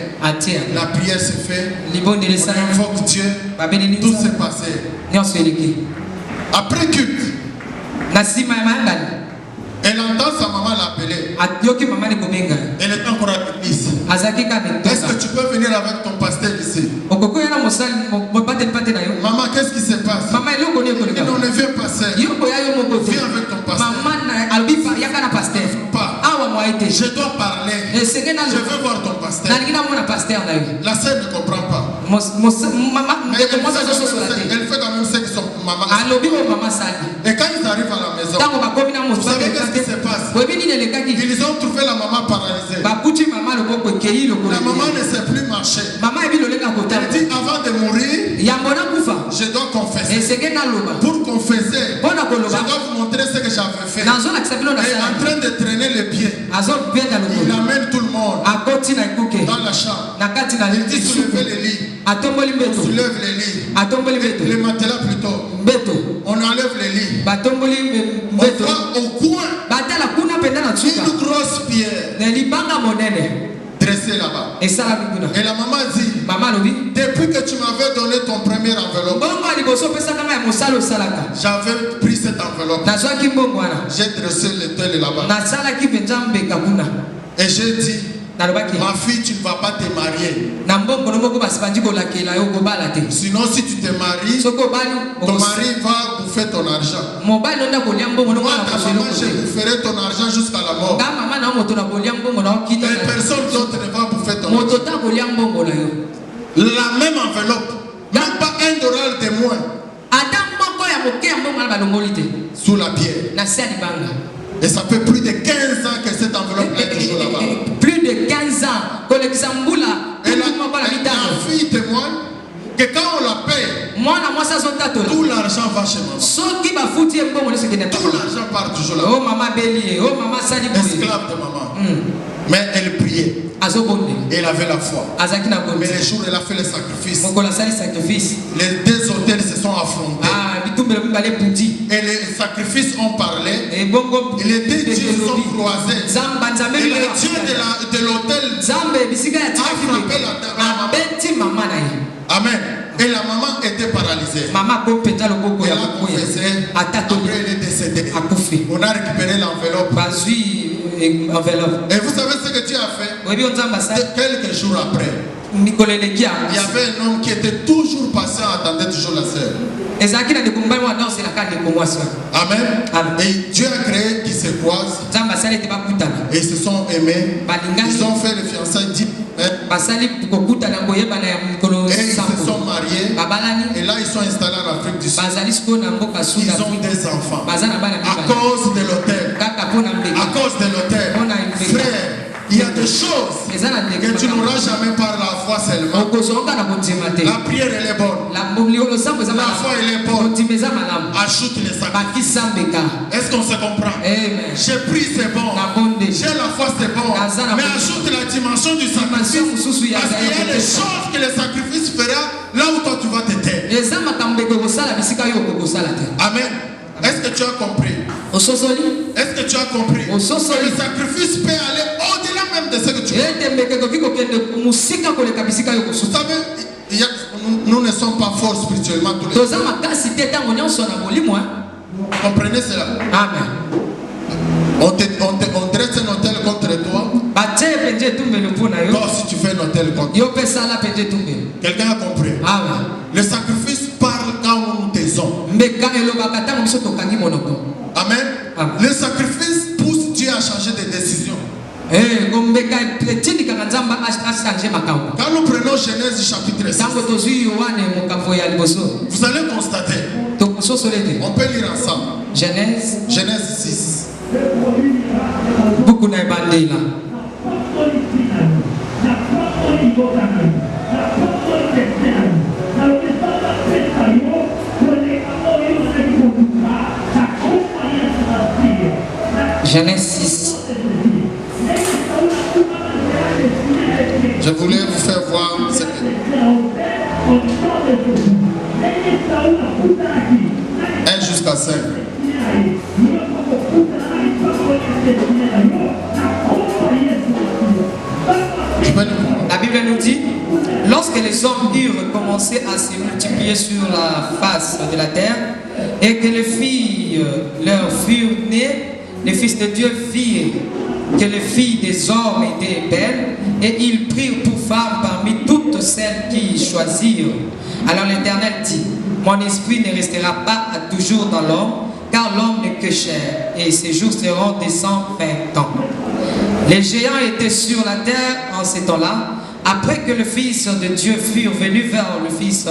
Speaker 1: La prière se fait. On invoque Dieu. Tout s'est passé. Après culte, elle entend sa maman l'appeler. Elle est encore à l'église. Est-ce que tu peux venir avec ton pasteur ici? Maman, qu'est-ce qui se passe? Il n'en est viens pasteur. Viens avec ton pasteur. Je dois parler. Je veux voir ton pasteur. La sœur ne comprend pas. Elle fait quand même ce que son maman. Et quand ils arrivent à la maison, vous savez qu'est-ce qui se passe? Ils ont trouvé la maman paralysée. La maman ne sait plus marcher. Elle dit avant de mourir, je dois confesser. Pour confesser, je dois vous montrer ce que j'avais fait. Elle est en train de traîner les pieds. Il amène tout le monde dans la chambre. Il dit soulevez les lits. On soulève les lits. Les matelas plutôt. On enlève les lits. On voit au coin une grosse pierre dressée là-bas. Et la maman dit, depuis que tu m'avais donné ton premier enveloppe, j'avais pris cette enveloppe. J'ai dressé l'étoile là-bas. Et j'ai dit, ma fille, tu ne vas pas te marier. Sinon, si tu te maries, ton mari va bouffer ton argent. Moi, ta maman, je boufferai ton argent jusqu'à la mort. Et personne d'autre ne va bouffer ton argent. La même enveloppe, même pas $1 de moins. Sous la pierre. Et ça fait plus de 15 ans que cette enveloppe est toujours là-bas.
Speaker 2: Plus de 15 ans.
Speaker 1: Et la fille témoigne que quand on la paye, tout l'argent va chez maman. Tout l'argent part toujours là-bas. Esclave de maman. Mais elle priait. Elle avait la foi. Mais les jours où elle a fait le sacrifice, les deux hôtels se sont affrontés. Et les sacrifices ont parlé. Et les deux dieux se sont croisés. Et le dieu de l'hôtel a frappé la maman. Amen. Et la maman était paralysée. Elle a confessé. Après elle est décédée. On a récupéré l'enveloppe. Et vous savez ce que Dieu a fait? Quelques jours après, il y avait un homme qui était toujours patient, attendait toujours la sœur. Amen. Et Dieu a créé qu'ils se croisent. Et ils se sont aimés. Ils ont fait les fiançailles 10 et ils se sont mariés. Et là ils sont installés en Afrique du Sud. Ils ont des enfants. À cause de l'hôtel. À cause de l'hôtel. Frère, il y a des choses que tu n'auras jamais par la foi seulement. La prière elle est bonne. La foi elle est bonne. Ajoute les sacrifices. Est-ce qu'on se comprend? J'ai pris c'est bon. J'ai la foi c'est bon. Mais ajoute la dimension du sacrifice. Parce qu'il y a des choses que le sacrifice fera là où toi tu vas te taire. Amen. Est-ce que tu as compris? Est-ce que tu as compris? Le sacrifice peut aller au-delà même de ce que tu veux. Vous savez, nous ne sommes pas forts spirituellement tous les jours. Comprenez cela?
Speaker 2: Amen.
Speaker 1: On dresse un hôtel contre toi. Toi aussi tu fais un hôtel contre toi. Quelqu'un a compris?
Speaker 2: Amen.
Speaker 1: Le sacrifice parle quand nous taisons. Amen. Le sacrifice pousse Dieu à changer de décision. Quand nous prenons Genèse chapitre 6, vous allez constater. On peut lire ensemble. Genèse 6.
Speaker 2: Beaucoup n'a pas là. Genèse 6.
Speaker 1: Je voulais vous faire voir ce que... 1 jusqu'à 5.
Speaker 2: La Bible nous dit, lorsque les hommes eurent commencé à se multiplier sur la face de la terre et que les filles leur furent nées, les fils de Dieu virent que les filles des hommes étaient belles et ils prirent pour femmes parmi toutes celles qu'ils choisirent. Alors l'Éternel dit, mon esprit ne restera pas à toujours dans l'homme, car l'homme n'est que chair et ses jours seront de 120 ans. Les géants étaient sur la terre en ces temps-là, après que le Fils de Dieu furent venus vers le Fils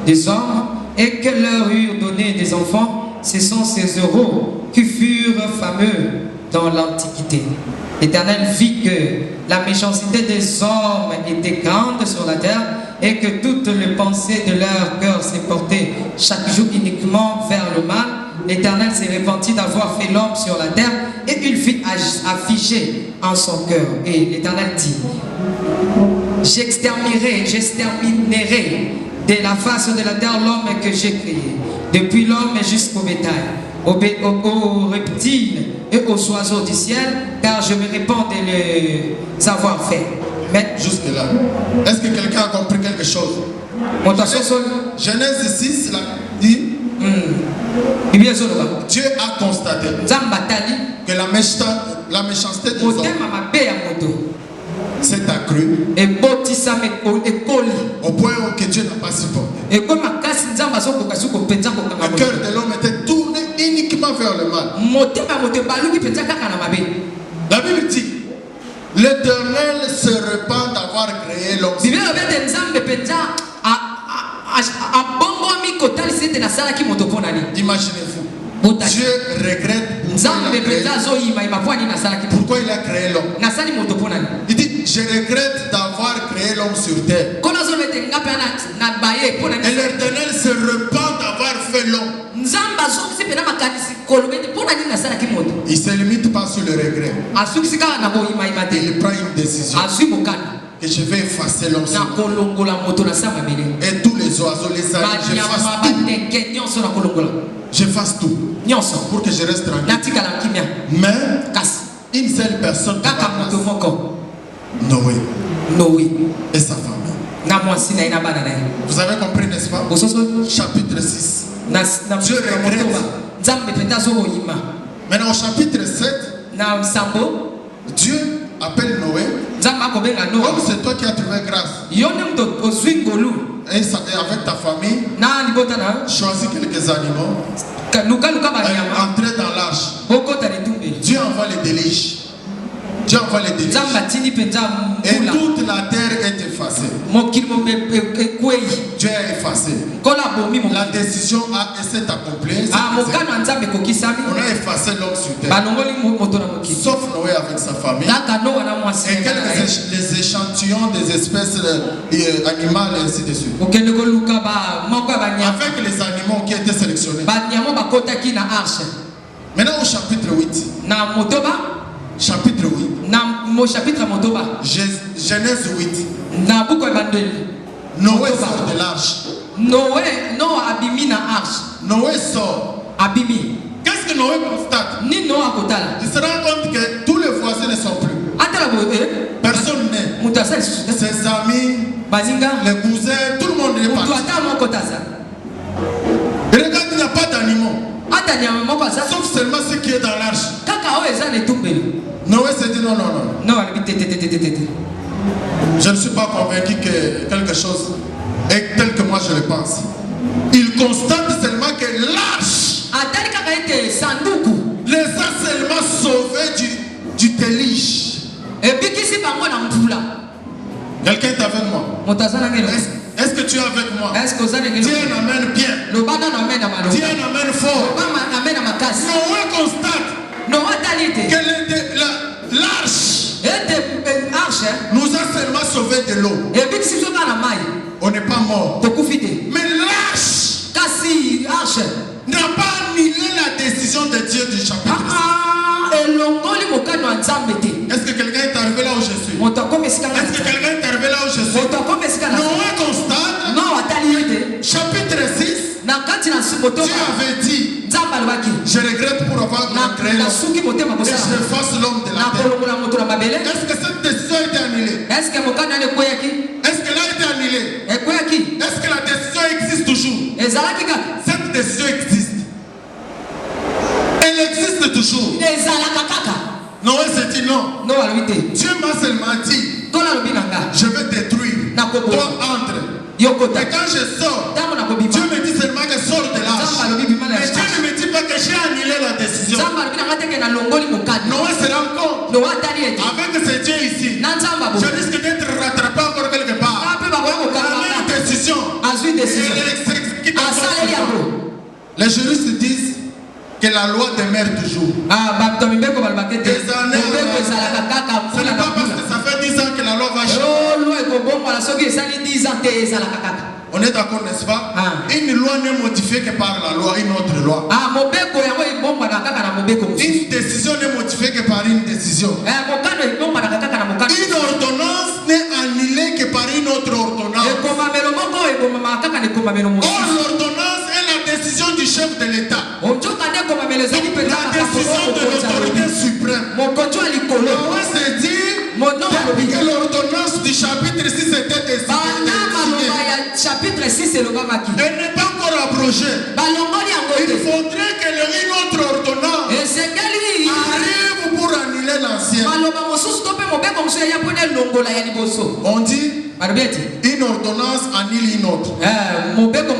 Speaker 2: des hommes et que leur eurent donné des enfants. Ce sont ces héros qui furent fameux dans l'Antiquité. L'Éternel vit que la méchanceté des hommes était grande sur la terre et que toutes les pensées de leur cœur s'est portées chaque jour uniquement vers le mal. L'Éternel s'est repentit d'avoir fait l'homme sur la terre et il fit afficher en son cœur. Et l'Éternel dit, j'exterminerai de la face de la terre l'homme que j'ai créé, depuis l'homme jusqu'au bétail, aux reptiles et aux oiseaux du ciel, car je me répands de les avoir fait. Mais
Speaker 1: jusque là, est-ce que quelqu'un a compris quelque chose? Genèse 6 là, dit Dieu a constaté que la méchanceté des hommes s'est accrue au point que Dieu n'a pas supporté. Le cœur de l'homme était tourné uniquement vers le mal. La Bible dit, l'Éternel se repent d'avoir créé l'homme. Imaginez-vous, Dieu regrette pourquoi il a créé l'homme. Il dit, je regrette d'avoir créé l'homme sur terre. Et l'Éternel se repent d'avoir fait l'homme. Il ne se limite pas sur le regret. Il prend une décision. Que je vais effacer l'homme. Et tous les oiseaux, les animaux, j'efface tout. Pour que je reste tranquille. Mais une seule personne qui va Noé et sa famille. Vous avez compris, n'est-ce pas? Chapitre 6. Dieu regrette. Maintenant au chapitre 7, Dieu appelle Noé. Comme c'est toi qui as trouvé grâce. Et avec ta famille, choisis quelques animaux. Entrez dans l'arche. Dieu envoie les déluges. Dieu envoie les déluges. Et toute la terre est effacée. Dieu a effacé. La décision s'est accomplie. On a effacé l'homme sur terre. Sauf Noé avec sa famille. Et les échantillons des espèces animales et ainsi de suite. Avec les animaux qui étaient sélectionnés. Maintenant au chapitre 8. Chapitre 8.
Speaker 2: mon chapitre à Motoba.
Speaker 1: Genèse 8. Noé sort de l'arche.
Speaker 2: Noé abimi na arche.
Speaker 1: Noé sort.
Speaker 2: Abimi.
Speaker 1: Qu'est-ce que Noé constate?
Speaker 2: Ni Noé akotala.
Speaker 1: Il se rend compte que tous les voisins ne sont plus. Personne n'est. Ses amis, les cousins, tout le monde est parti. Et regarde, il n'y a pas d'animaux. Sauf seulement ce qui est dans l'arche. Noé s'est dit non. Je ne suis pas convaincu que quelque chose est tel que moi je le pense. Il constate seulement que l'arche les a seulement sauvés du déluge. Quelqu'un est avec moi? Est-ce que tu es avec moi? Dis un amen bien. Dis un amen fort. Noé constate que l'arche nous a seulement sauvés de l'eau. On n'est pas mort. Mais l'arche n'a pas annulé la décision de Dieu du chapitre 6. Est-ce que quelqu'un est arrivé là où je suis? Est-ce que quelqu'un est arrivé là où je suis? Noé constate, chapitre 6, Dieu avait dit, je regrette pour avoir créé l'homme et je fasse l'homme de la terre. Est-ce que cette décision a été annulée? Est-ce qu'elle a été annulée? Est-ce que la décision existe toujours? Cette décision existe. Elle existe toujours. Noé s'est dit non. Dieu m'a seulement dit, je vais détruire. Toi entre. Et quand je sors, Dieu me dit seulement que sors de l'arche. Mais Dieu ne me dit pas que j'ai annulé la décision. Noé se rend compte, avec ce Dieu ici, je risque d'être rattrapé encore quelque part. Il a une décision. Les juristes disent que la loi demeure toujours. Des années, ce n'est pas parce que ça fait 10 ans que la loi va changer. On est d'accord, n'est-ce pas? Une loi n'est modifiée que par la loi, une autre loi. Une décision n'est modifiée que par une décision. Une ordonnance n'est annulée que par une autre ordonnance. Or, l'ordonnance est la décision du chef de l'État. La décision de l'autorité suprême. Noé s'est dit, depuis que l'ordonnance du chapitre 6 était décidée, elle n'est pas encore abrogée. Il faudrait que une autre ordonnance arrive pour annuler l'ancienne. On dit une ordonnance annule une autre.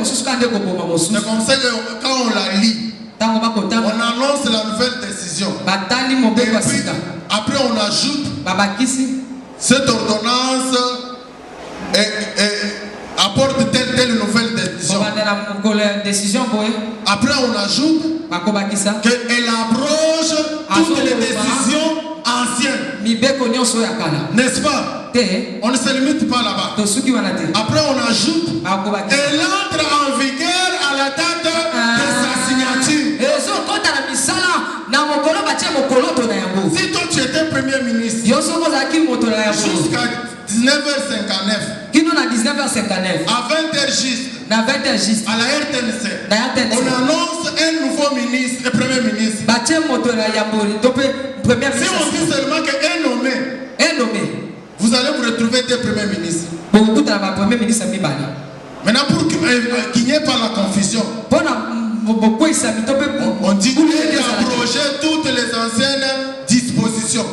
Speaker 1: C'est comme ça que quand on la lit, on annonce la nouvelle décision. Et puis, après on ajoute cette ordonnance apporte telle nouvelle décision. Après on ajoute qu'elle abroge toutes les décisions anciennes. N'est-ce pas? On ne se limite pas là-bas. Après on ajoute elle entre en vigueur à la date de sa signature. Si toi tu étais premier ministre jusqu'à 19h59 à 20h juste à la RTNC on annonce un nouveau ministre, le premier ministre. Si on dit seulement qu'un nommé, vous allez vous retrouver des premiers ministres. Maintenant pour qu'il n'y ait pas la confusion, on dit qu'il a abrogé toutes les anciennes dispositions.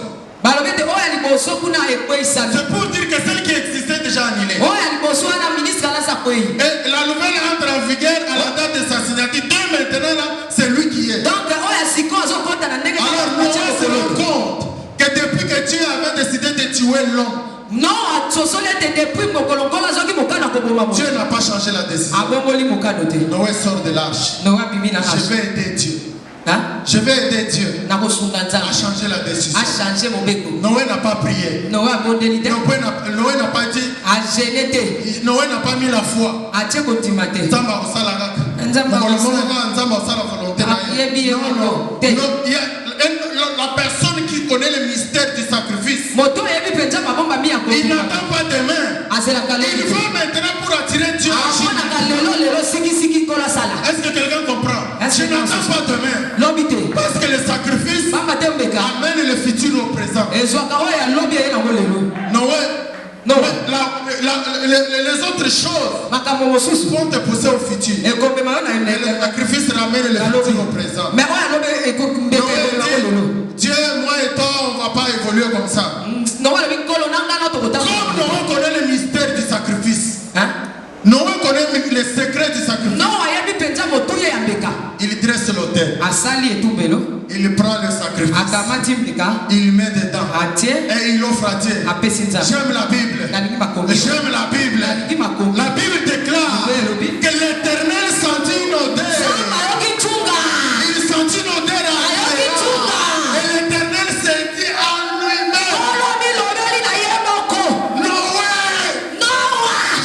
Speaker 1: C'est pour dire que celle qui existait déjà annulée. Et la nouvelle entre en vigueur à la date de sa signature. Donc maintenant là, c'est lui qui est. Alors Noé se rend compte que depuis que Dieu avait décidé de tuer l'homme, Dieu n'a pas changé la décision. Noé sort de l'arche. Je vais aider Dieu. Je vais aider Dieu à changer la décision. Noé n'a pas prié. Noé n'a pas dit. Noé n'a pas mis la foi. La personne qui connaît le mystère du sacrifice Il n'attend pas demain. Il faut maintenant pour attirer Dieu. Est-ce que quelqu'un comprend? Je n'attends pas demain. Parce que le sacrifice amène le futur au présent. Non, les autres choses vont te pousser au futur. Et le sacrifice ramène le futur au présent. Dieu, moi et toi, on ne va pas évoluer comme ça. Comme Noé connaît le mystère du sacrifice. Noé connaît les secrets du sacrifice. Il dresse l'autel. Il prend le sacrifice. Il met dedans. Et il offre à Dieu. J'aime la Bible. J'aime la Bible. La Bible déclare que l'Éternel sentit une odeur. Il sentit une odeur. Et l'Éternel s'est dit en lui-même: Noé,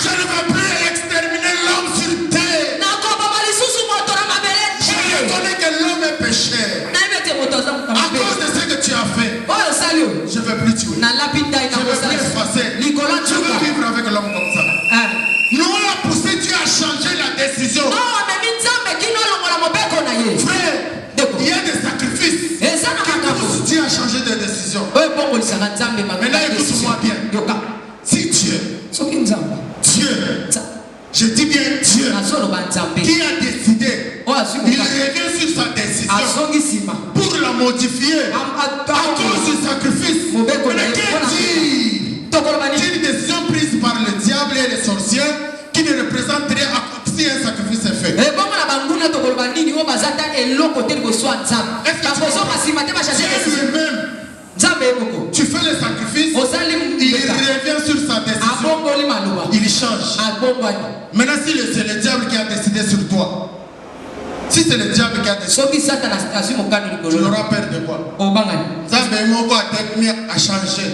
Speaker 1: je ne vais plus exterminer l'homme sur terre. Je reconnais que l'homme est pécheur. À cause de ce que tu as fait, je ne veux plus tuer. Je ne veux plus effacer. Je veux vivre avec l'homme comme ça. Noé a poussé Dieu à changer la décision. Frère, il y a des sacrifices qui poussent Dieu à changer de décision. Maintenant, écoute-moi bien. Si Dieu, je dis bien Dieu, qui a décidé, il revient sur sa décision pour la modifier à cause du sacrifice. Mais qu'est-ce une décision prise par le diable et les sorciers qui ne représentent rien si un sacrifice est fait. Est-ce que lui-même, tu fais le sacrifice, il revient sur sa décision, il change. Maintenant, si c'est le diable qui a décidé sur toi, si c'est le diable qui a décidé, tu auras peur de quoi?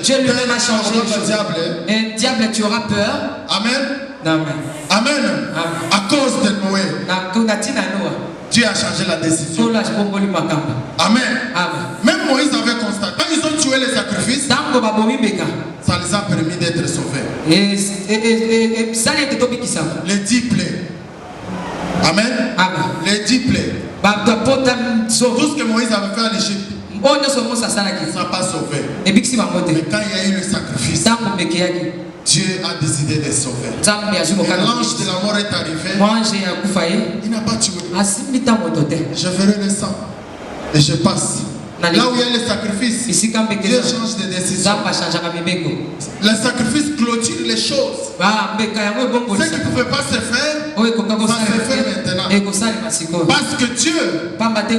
Speaker 2: Dieu lui-même a changé. Et diable, tu auras peur.
Speaker 1: Amen. Amen. À cause de Noé, Dieu a changé la décision. Amen. Même Moïse avait constaté. Quand ils ont tué les sacrifices, ça les a permis d'être sauvés. Les 10 plaies. Amen. Les 10 plaies. Tout ce que Moïse avait fait en Égypte, ça n'a pas sauvé. Mais quand il y a eu le sacrifice, Dieu a décidé de sauver. Et l'ange de la mort est arrivé. Il n'a pas tué. Je verrai le sang et je passe. Là où il y a le sacrifice, Dieu change de décision. Le sacrifice clôture les choses. Ce qui ne pouvait pas se faire, ça se fait maintenant. Parce que Dieu est capable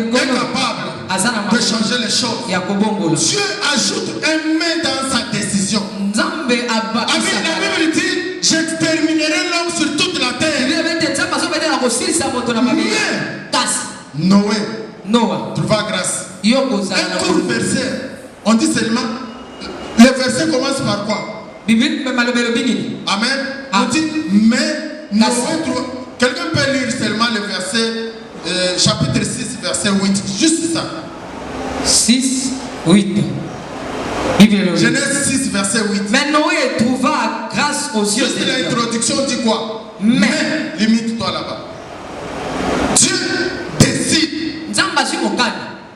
Speaker 1: de changer les choses. Dieu ajoute un mais dans sa décision. La Bible dit: j'exterminerai l'homme sur toute la terre. Mais Noé trouva grâce. Un court verset. On dit seulement. Le verset commence par quoi? Amen. On dit mais Noé trouva. Quelqu'un peut lire seulement le verset chapitre 6 verset 8. Juste ça.
Speaker 2: 6, 8.
Speaker 1: Genèse 6 verset 8.
Speaker 2: Mais Noé trouva grâce aux yeux de Dieu.
Speaker 1: Juste l'introduction dit quoi? Mais limite-toi là-bas. Dieu décide.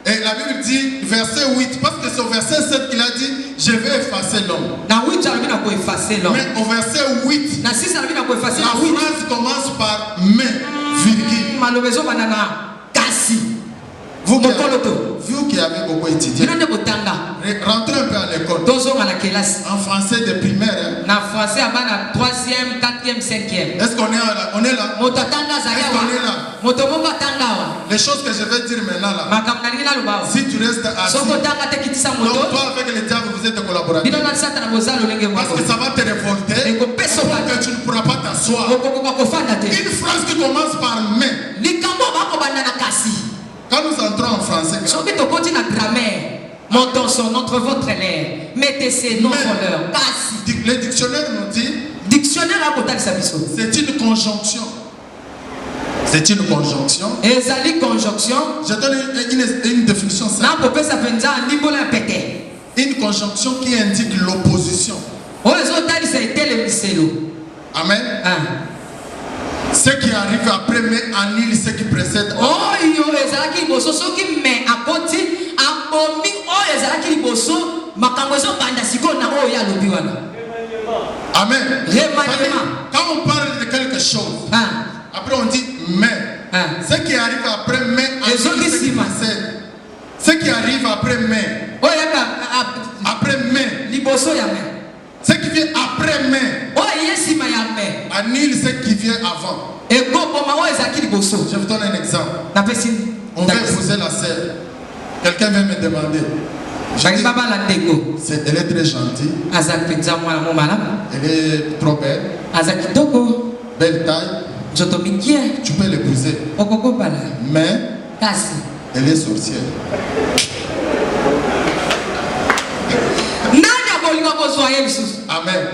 Speaker 1: Et la Bible dit verset 8, parce que c'est au verset 7 qu'il a dit: je vais effacer l'homme. Mais au verset 8, la phrase commence par mais, virgule. Vous qui avez beaucoup étudié, rentrez un peu à l'école. En français de primaire. Est-ce qu'on est là? On est là. Les choses que je vais dire maintenant là, si tu restes assis, donc toi avec le diable vous êtes collaboratifs. Parce que ça va te révolter et que tu ne pourras pas t'asseoir. Une phrase qui commence par mais. Quand nous entrons en français,
Speaker 2: montons sur votre l'air, mettez ces noms sur leur.
Speaker 1: Le dictionnaire nous dit: c'est une conjonction. C'est une conjonction. Je donne une définition simple. une conjonction qui indique l'opposition. Amen. Ce qui arrive après mais annule ce qui précède. Amen. Quand on parle de quelque chose, après on dit mais. Ce qui arrive après mais annule ce qui précède. Ce qui arrive après mais. Après mais. Ce qui vient après mais annule ce qui vient avant. Je vous donne un exemple. On va épouser la sœur. Quelqu'un vient me demander. Elle est très gentille. Elle est trop belle. Belle taille. Tu peux l'épouser. Mais elle est sorcière. Amen.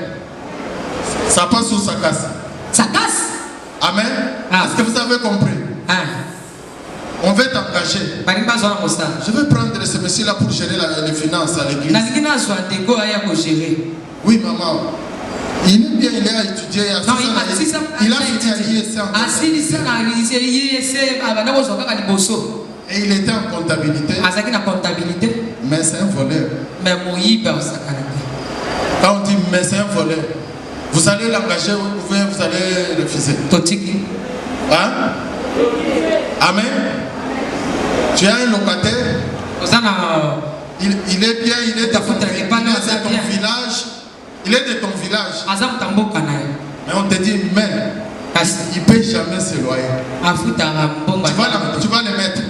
Speaker 1: Ça passe ou ça casse?
Speaker 2: Ça casse.
Speaker 1: Amen. Est-ce que vous avez compris? On veut t'engager. Je vais prendre ce monsieur-là pour gérer les finances à l'église. Oui, maman. Il est bien, il a étudié. Il a fini à l'IEC. Et il était en comptabilité. Mais c'est un voleur. Quand on dit mais c'est un voleur, vous allez l'engager ou vous allez refuser? Hein? Amen. Tu as un locataire. Il est bien, il est de ton village. Il est de ton village. Mais on te dit mais il ne paye jamais ce loyer. Tu vas le mettre.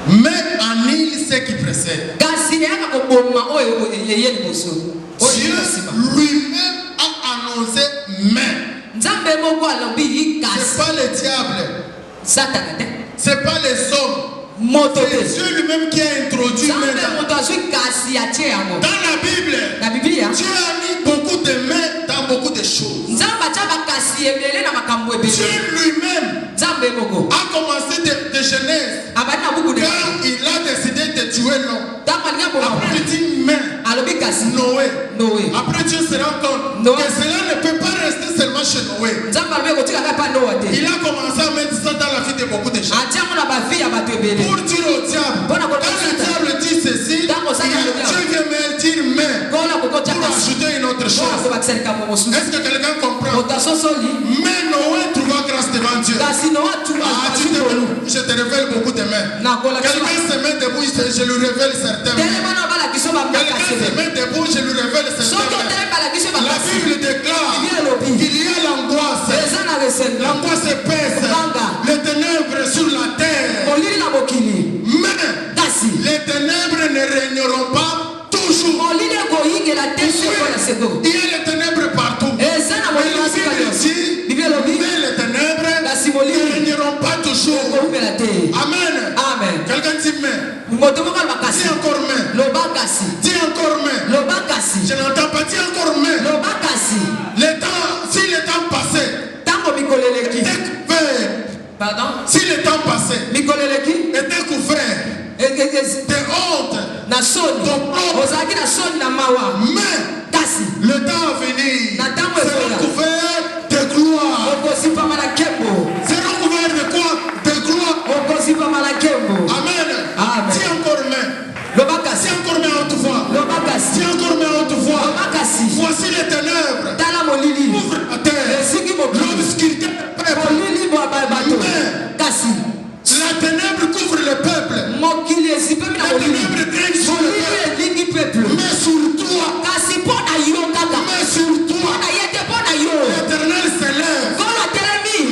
Speaker 1: Mais annule ce qui précède. Dieu lui-même a annoncé mais. C'est pas le diable. C'est pas les hommes. C'est Dieu lui-même qui a introduit mais. Dans la Bible, Dieu a mis beaucoup de mais dans beaucoup de choses. Dieu lui-même a commencé de Genèse quand il a décidé de tuer l'homme. Après il dit mais Noé. Après Dieu se rend compte que cela ne peut pas rester seulement chez Noé. Il a commencé à mettre ça dans la vie de beaucoup de gens. Pour dire au diable, quand le diable dit ceci, Dieu vient me dire mais pour ajouter une autre chose. Est-ce que quelqu'un comprend? Mais Noé trouva grâce devant Dieu. Je te révèle beaucoup de mains. Quelqu'un se met debout, je lui révèle certains mains. Quelqu'un se met debout, je lui révèle certains mains. La Bible déclare qu'il y a l'angoisse. L'angoisse épaisse. Les ténèbres sur la terre. Mais les ténèbres ne régneront pas toujours. Il y a les ténèbres partout. Mais les ténèbres ne régneront pas toujours. Amen. Quelqu'un dit mais. Dis encore mais. Dis encore mais. Je n'entends pas. Dis encore mais. Si le temps passé. Pardon? Si le temps passé était couvert de honte, mais le temps à venir sera couvert de gloire. Sera couvert de quoi? De gloire. Amen. Dis encore mais. Dis encore mais en tout voix. Dis encore mais en tout voix. Voici les ténèbres. Ouvre la terre. L'obscurité. La ténèbre couvre le peuple. La ténèbre dresse sur le peuple. Mais sur toi. L'Éternel s'élève.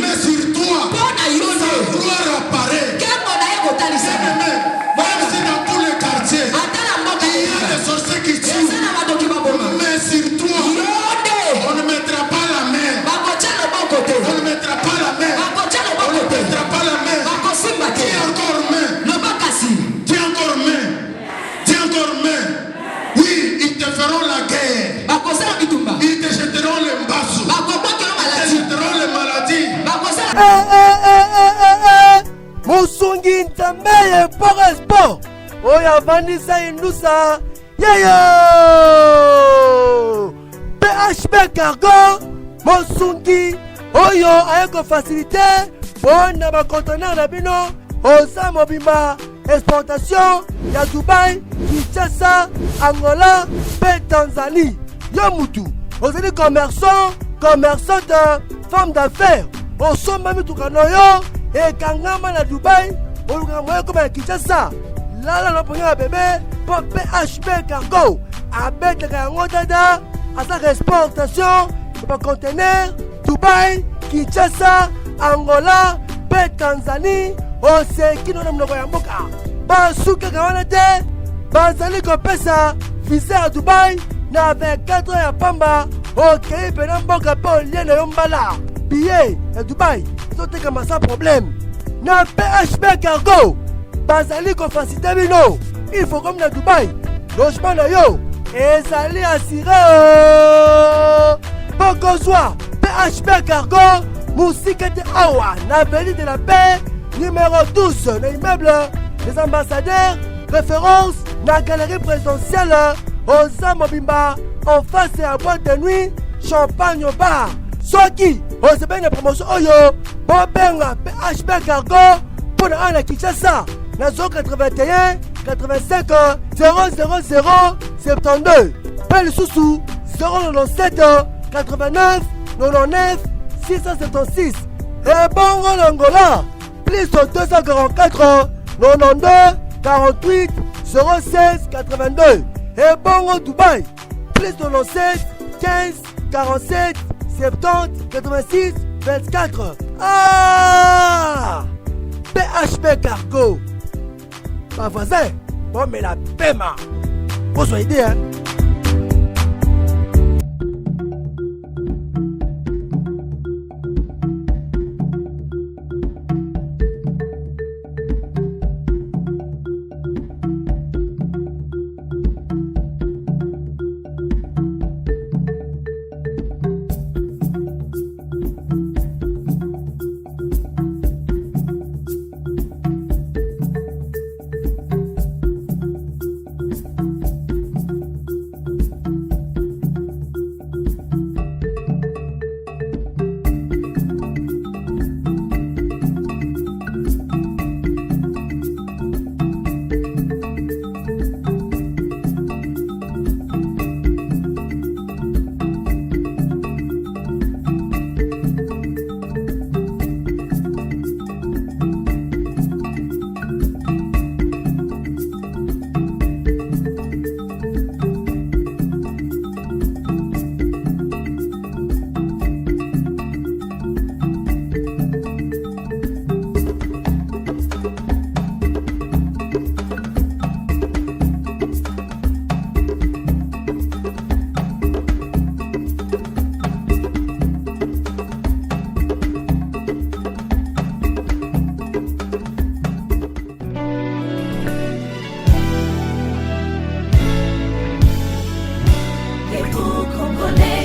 Speaker 1: Mais sur toi. Sa gloire apparaît. Même si dans tous les quartiers il y a des sorciers qui tuent. Mais sur toi on ne mettra pas la main. On ne mettra pas la main. On ne mettra pas la main. Dis encore main. Dis encore main. Dis encore main. Oui, ils te feront la guerre. Ils te jetteront les mbassos. Ils te jetteront les maladies.
Speaker 3: Musungi Nzambe Pora Sport. Oya Vanessa Indusa. Yayo PHB Cargo Mosungi Oyo ayeko facilité pour na conteneur na bino oza mobimba exportation ya Dubaï, Kinshasa, Angola, pe Tanzanie. Yo mutu ozali commerçante, femme d'affaires. Osomba mitukano yo ekangama na Dubaï, oluka moyo comme Kinshasa. Lala no ponya bébé pour PHB Cargo. Abetaka yango dada asa exportation pour conteneur Dubaï, Kinshasa, Angola, pe Tanzanie. Oseki no mnoko ya mboka. Basuka kawana te. Bazali kopesa visa à Dubaï na 24 ya pamba. Ok, pena mboka po liene yombala. Billet à Dubaï. Soteka sans problème. Na PHB Cargo. Bazali ko facilité bino. Il faut comme na Dubaï. Logement na yo. Ezali assuré. Bokozwa PHB Cargo. Musique de Awa. Na Avenue de la Paix. Numéro 12, l'immeuble des ambassadeurs, référence dans la galerie présidentielle aux Mobimba, en face à boîte de nuit, champagne au bar. Soki, on se fait une promotion Oyo, Bobenga, PHB Cargo, pour la Kinshasa, la zone 81, 85, 000, 72. Pelle Soussou, 097, 89, 99, 676. Et bon, l'Angola. Plus 244 92 48 016 82. Et bon Dubaï. Plus 97 15 47 70 86 24. Ah PHB Cargo. Pas voisin. Bon mais la PEMA. Vous soyez idée hein.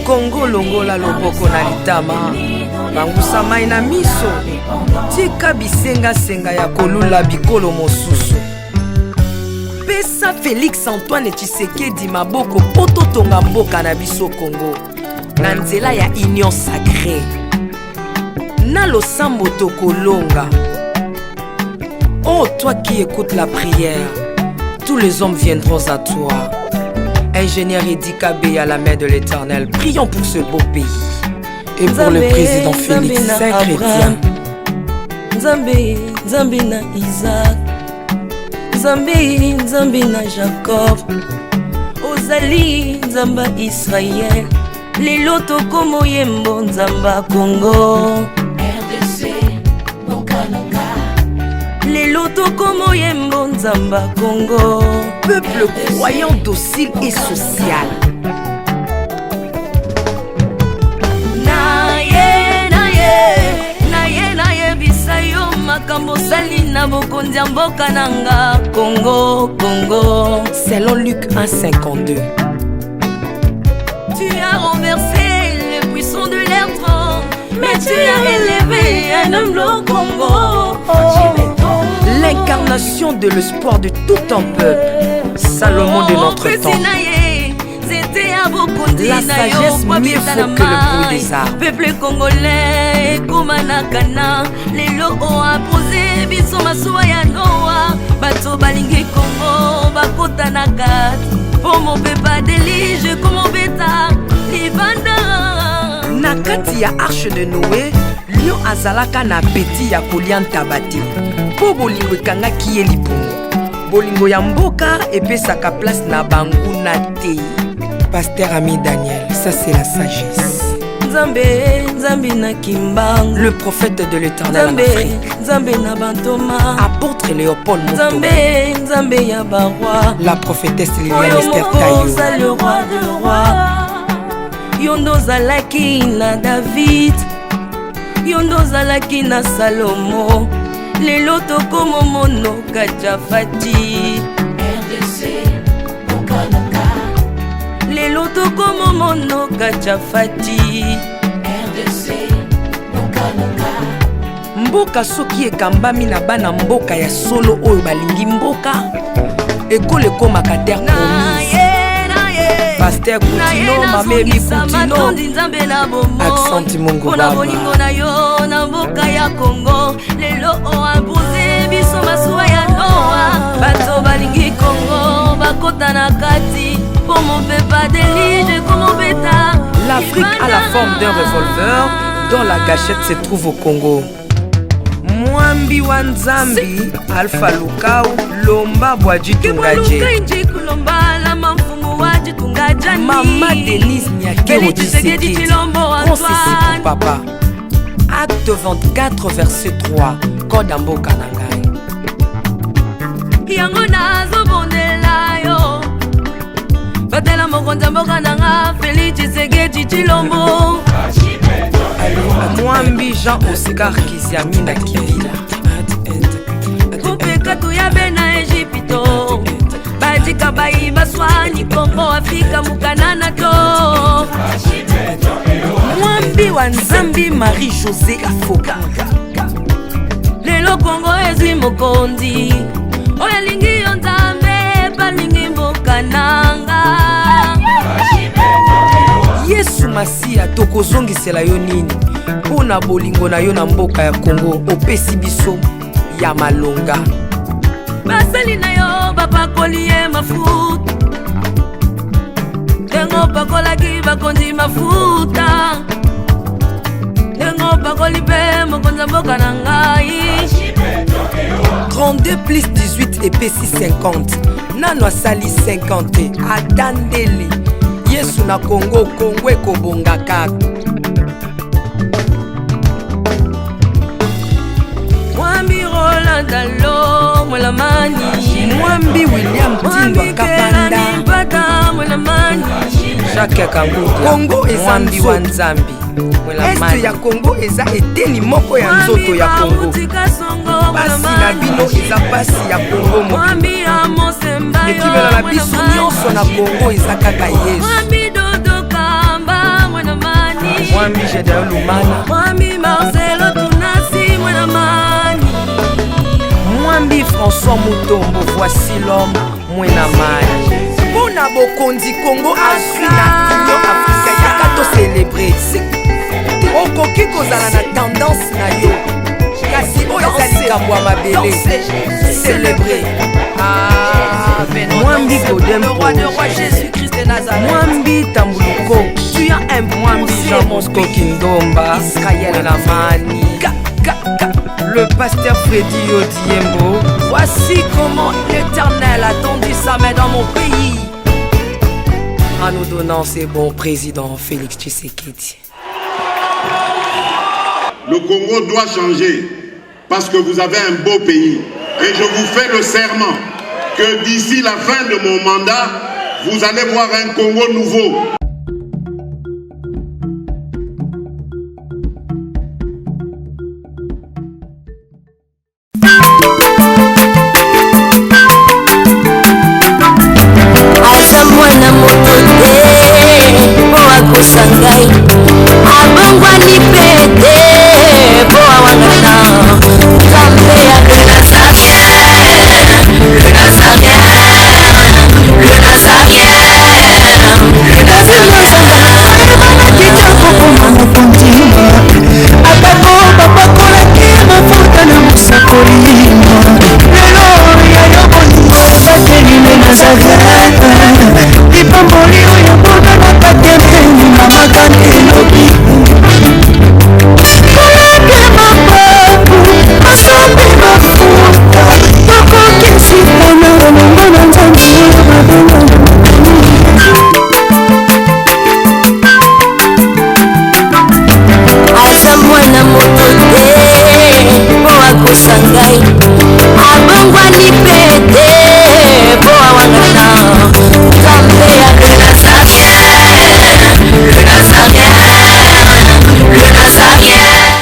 Speaker 4: Congo longola loboko na litama bangusa mai na miso tika bisenga senga ya kolula bikolo mosusu pesa Félix Antoine Tshisekedi maboko poto tonga mboka na biso Congo na nzela ya union sacrée na losambo tokolonga. Oh toi qui écoutes la prière, tous les hommes viendront à toi. Ingénieur Edi Kabé à la main de l'Éternel, prions pour ce beau pays et pour le président Félix Saint-Chrétien.
Speaker 5: Nzambe, Nzambe na Isaac, Nzambe, Nzambe na Jacob, Ozali, Nzamba Israël, lelo tokomo yembo Nzamba Congo, RDC, Nokananga, lelo tokomo yembo Nzamba Congo.
Speaker 4: Peuple croyant docile et social.
Speaker 5: Naye bisayo makambo sali na bokonzi mboka nanga Congo, Congo.
Speaker 4: Selon Luc 1,52.
Speaker 5: Tu as renversé les puissants de leur trône, mais tu as élevé un homme au Congo.
Speaker 4: L'incarnation de l'espoir de tout un peuple. Salomon de notre temps. La sagesse mieux faut que le bruit des arbres.
Speaker 5: Peuple congolais, Komanakana, les lots ont posé, biso masuaya noa, bato balingi Congo, bakota nakat, pour mon pépa délige, comme mon bêta, libanda.
Speaker 4: Nakati ya arche de Noé, lion azalaka na peti ya kolianta bate. Po bolingo kanga kiye lipungu. Bolingo ya mboka epesaka place na bangu na te. Pasteur Ami Daniel, ça c'est la sagesse. Le prophète de l'Éternel en Afrique. Apôtre Léopold Moutou. La prophétesse Liliane Esther Tayo.
Speaker 5: Le roi de roi. Yondo zalaki na David. Yondo zalaki na Salomo. Lelo tokomo mono Kajafati. RDC Okanaka. Lelo tokomo mono Kajafati. RDC Okanaka.
Speaker 4: Mboka soki ekambami na bana mboka ya solo oyo balingi mboka ekole komaka terre promise. Pasteur Koutino, Mamemi Koutino, Accent Mongo Baba.
Speaker 5: Na yo na mboka ya Congo, lelo o abuse biso masuwa ya noa. Bato balingi Congo, bakota na kati, pour mon pépa délige comme mon bêta.
Speaker 4: L'Afrique a la forme d'un revolver dont la gâchette se trouve au Congo. Mwambi Wanzambi, Alpha Lukau, Lomba Bwadji Tungaje. Maman Denise Nyakero Tshisekedi, Consissi pour papa. Acte 24 verset 3, Code Amboka Nangai.
Speaker 5: Yango nazo bondela yo, batela mokonza mboka nanga, Félix Tshisekedi Tshilombo.
Speaker 4: Mwambi Jean Oscar Kiziami na Kibila.
Speaker 5: Kupeka tuyabe na Egypto, batika bayi baswani Kongo Afrika mukanana to.
Speaker 4: Mwambi Wanzambi Marie-Josée Afoka.
Speaker 5: Lelo Kongo ezwi mokonzi, oya lingi yo Nzambe, balingi mboka nanga.
Speaker 4: Yesu Masia tokozongisela yo nini? Pona bolingo na yo na mboka ya Congo opesi biso ya malonga.
Speaker 5: Basali na yo bapakoli ye mafuta, dengo pakolaki bakonzi mafuta, dengo pakoli pe mokonza mboka na ngai.
Speaker 4: 32 plus 18 epesi 50. Nano asali 50 atandeli. Yesu na Congo, Congo ekobonga kaka.
Speaker 5: Mwambi Roland Dalo Mwelamani.
Speaker 4: Mwambi William Tindwa Kapanda. Jacques Kangudia. Congo eza Mwambi Wanzambi. Este ya Congo eza eteni moko ya nzoto ya Congo. Basi na bino eza pasi ya Congo moko. Ekibela na biso nyonso na Congo eza kaka Yesu. Mwambi Jedeo Lumana.
Speaker 5: Mwambi Marcelo Tunasi Mwenamani.
Speaker 4: Mwambi François Moutombo, voici l'homme Mwenamani. Pona bokonzi Congo azwi na Union Africaine yaka to célébrer. Okoki kozala na tendance na yo, kasi oyo eza likambo ya mabele. Célébrer. Mwambi Godempo, Mwambi Tambuluko, tu as un Mwambi Jean Mosco Kindomba, Mwenamani. Le pasteur Freddy Odiembo. Voici comment l'Éternel a tendu sa main dans mon pays en nous donnant ses bons présidents Félix Tshisekedi.
Speaker 6: Le Congo doit changer parce que vous avez un beau pays. Et je vous fais le serment que d'ici la fin de mon mandat, vous allez voir un Congo nouveau.